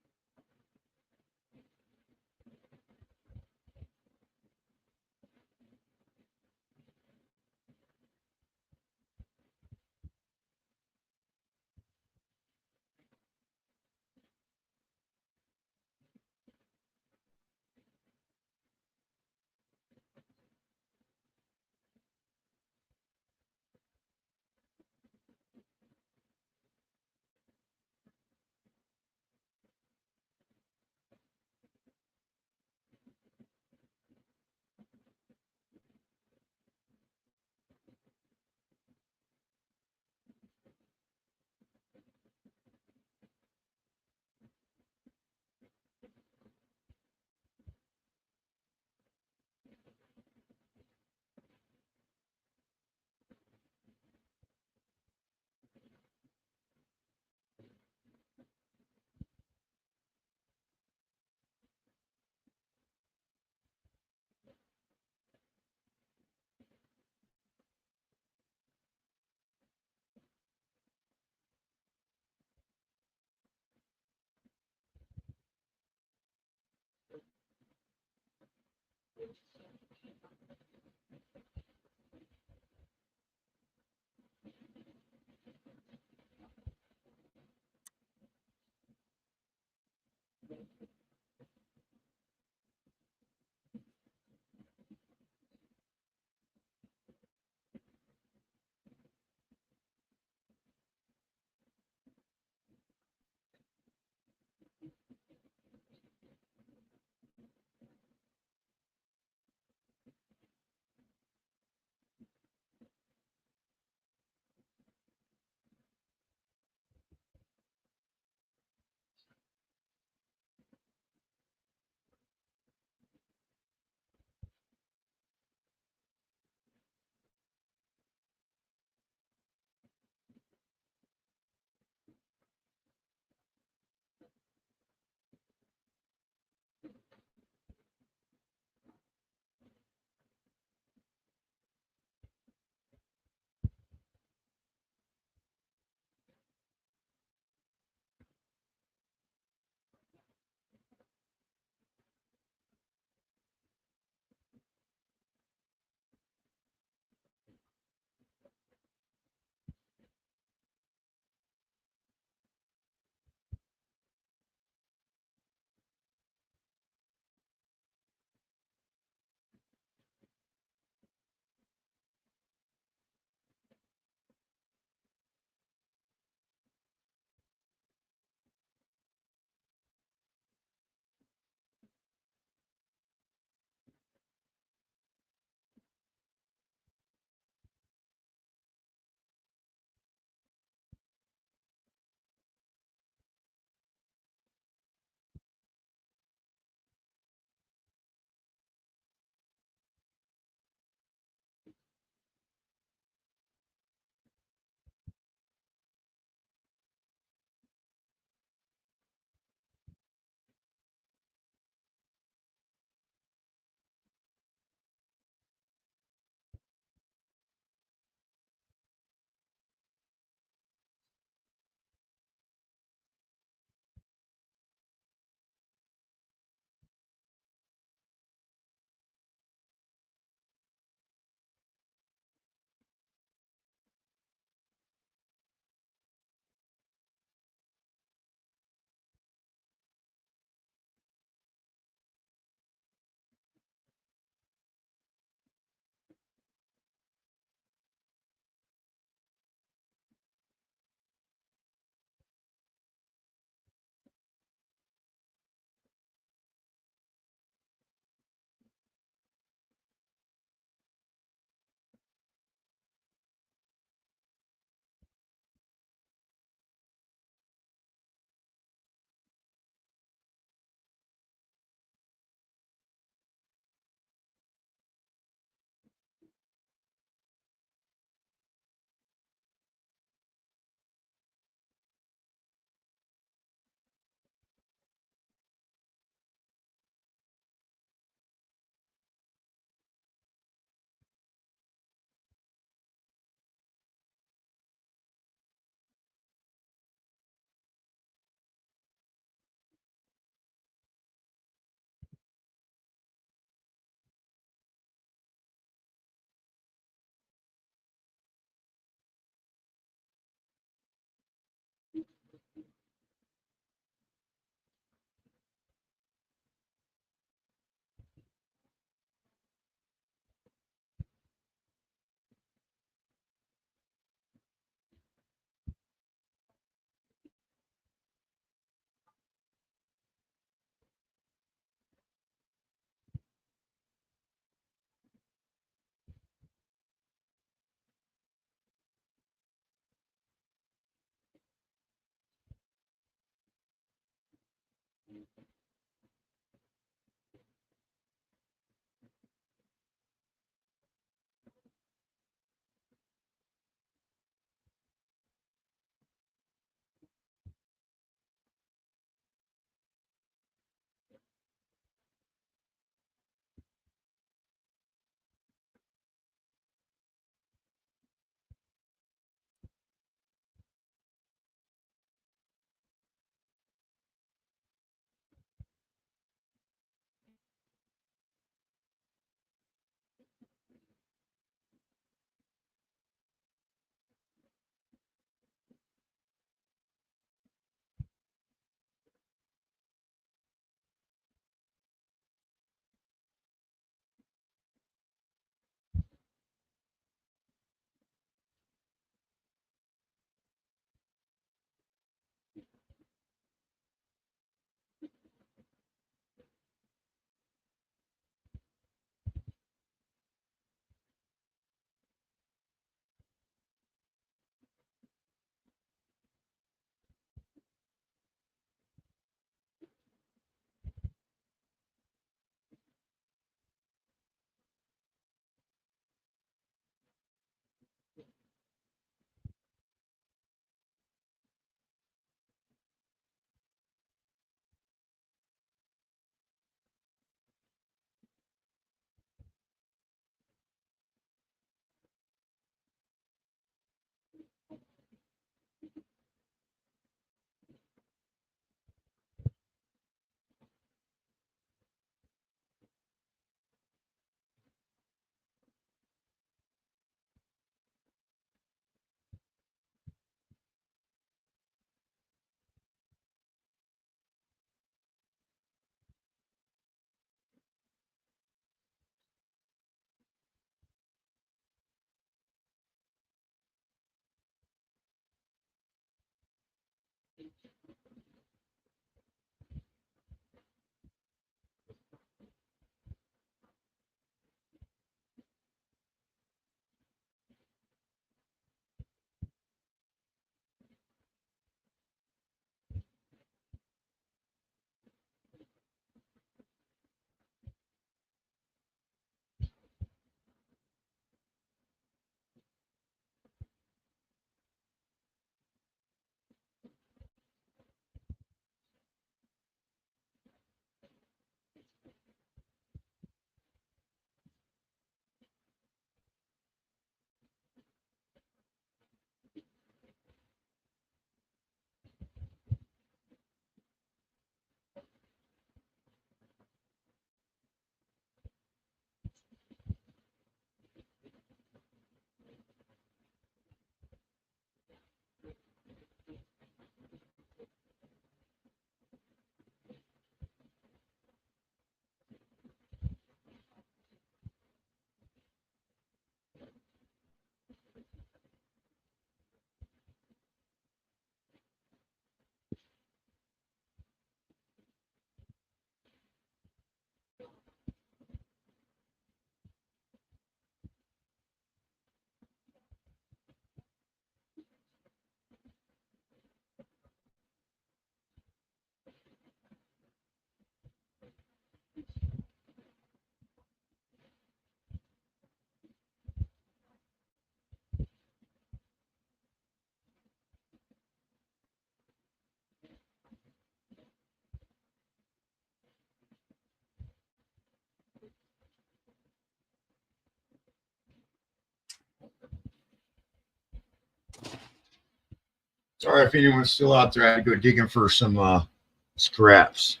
Sorry if anyone's still out there. I had to go digging for some scraps.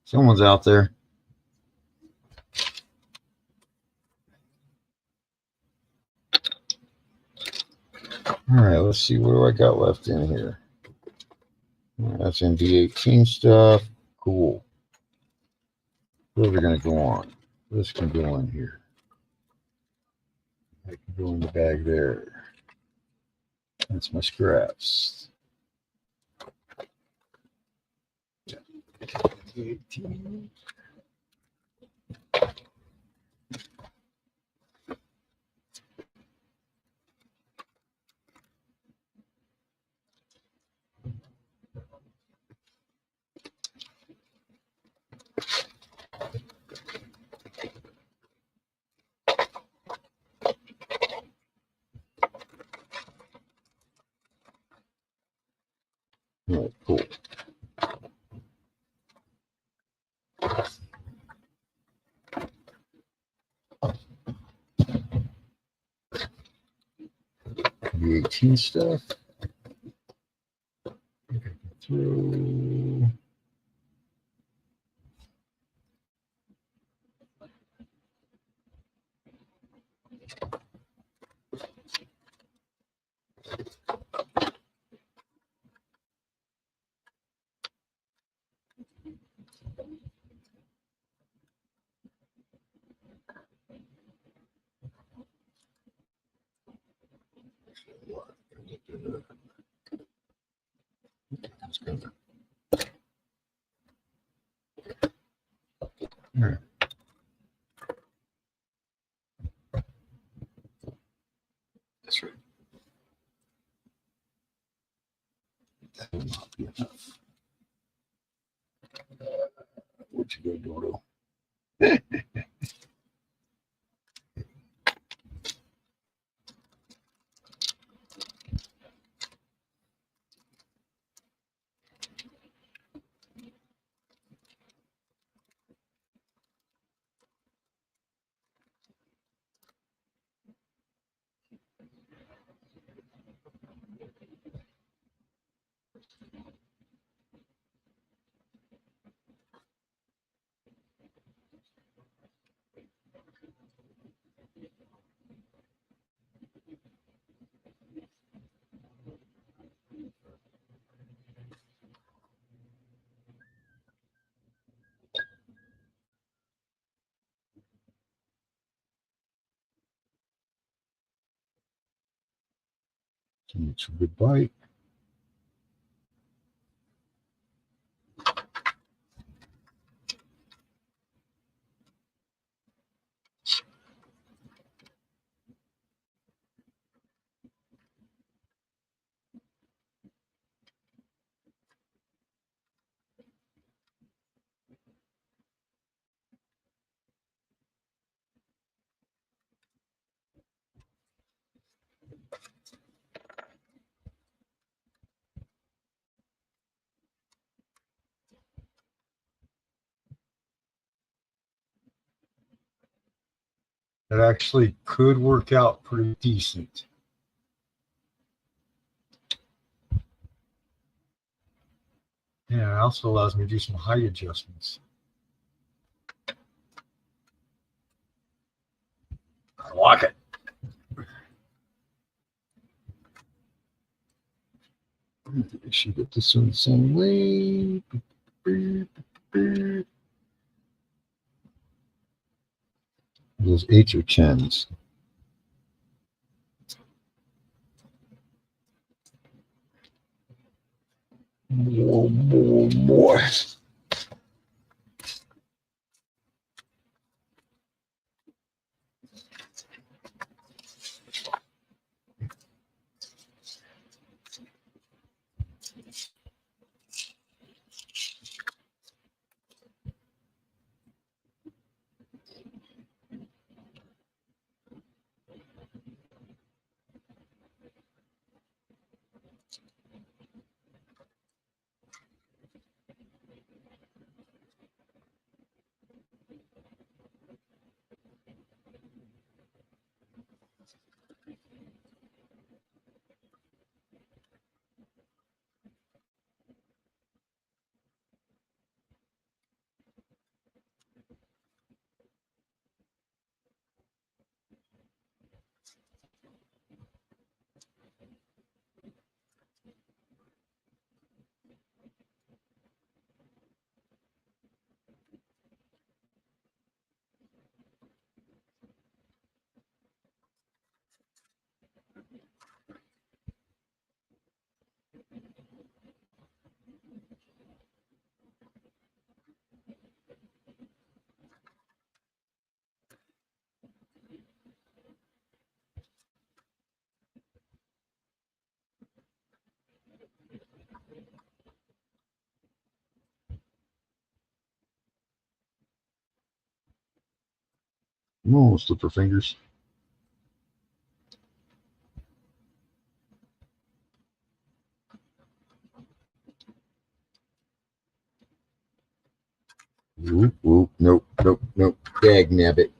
Someone's out there. All right, let's see. What do I got left in here? That's MD18 stuff. Cool. Where are we going to go on? This can go in here. I can go in the bag there. That's my scraps. 18. 18 stuff. Through. All right. That's right. That will not be enough. What you go, Dodo? It's a good bite. It actually could work out pretty decent. Yeah, it also allows me to do some height adjustments. I like it. I should get this one the same way. Those 8s or 10s. More. Oh, slip her fingers. Whoop, whoop. Nope, nope, nope. Dag nabbit.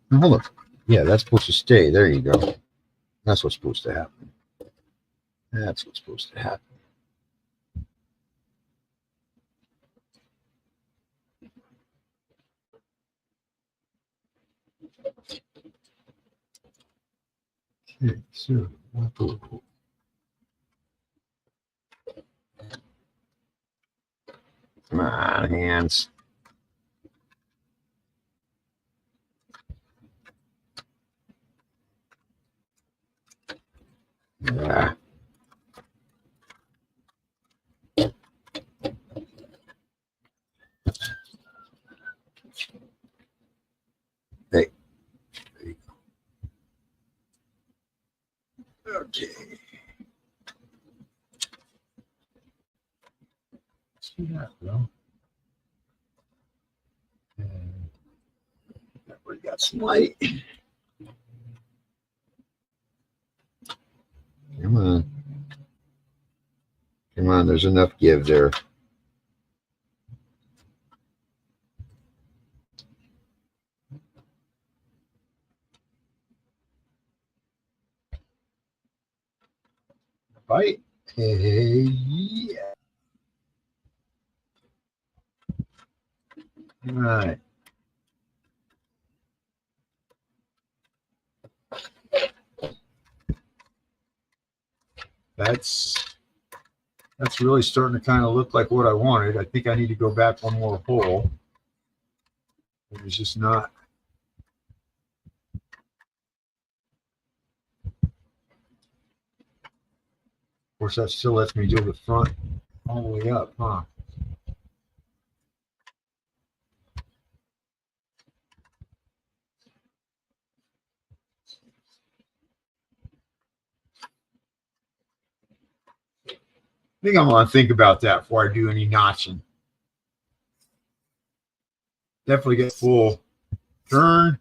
Now, hold on. Yeah, that's supposed to stay. There you go. That's what's supposed to happen. That's what's supposed to happen. Okay, so come on, hands. Yeah. Hey. Okay. See that, though? We got some light. Come on. Come on, there's enough give there. Bite. Hey, yeah. All right. That's really starting to kind of look like what I wanted. I think I need to go back one more hole. It was just not. Of course, that still lets me do the front all the way up, huh? I think I'm going to think about that before I do any notching. Definitely get full turn.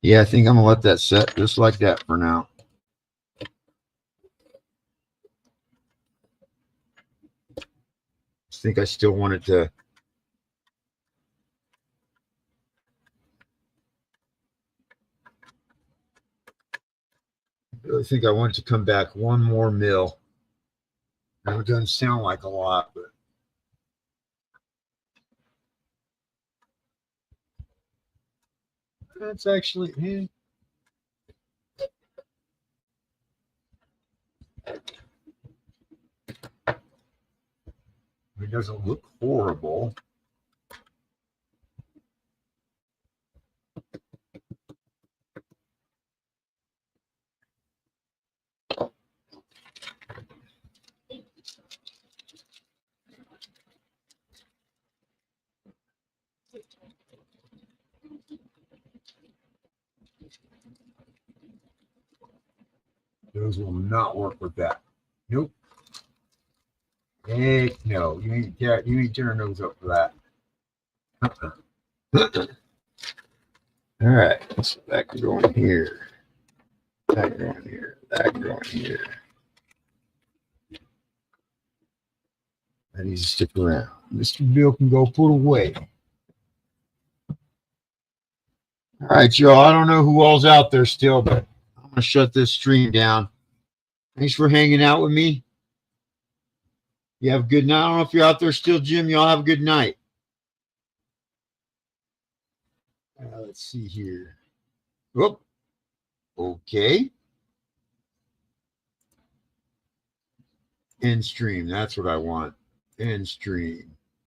Yeah, I think I'm going to let that set just like that for now. I think I still want it to. I really think I want it to come back one more mil. Now, it doesn't sound like a lot, but that's actually. It doesn't look horrible. Those will not work with that. Nope. Heck no. You ain't turning those up for that. All right. So that can go in here. That can go in here. That can go in here. That needs to stick around. Mr. Bill can go put away. All right, y'all. I don't know who all's out there still, but I'm going to shut this stream down. Thanks for hanging out with me. You have a good night. I don't know if you're out there still, Jim. Y'all have a good night. Let's see here. Whoop. Okay. End stream. That's what I want. End stream.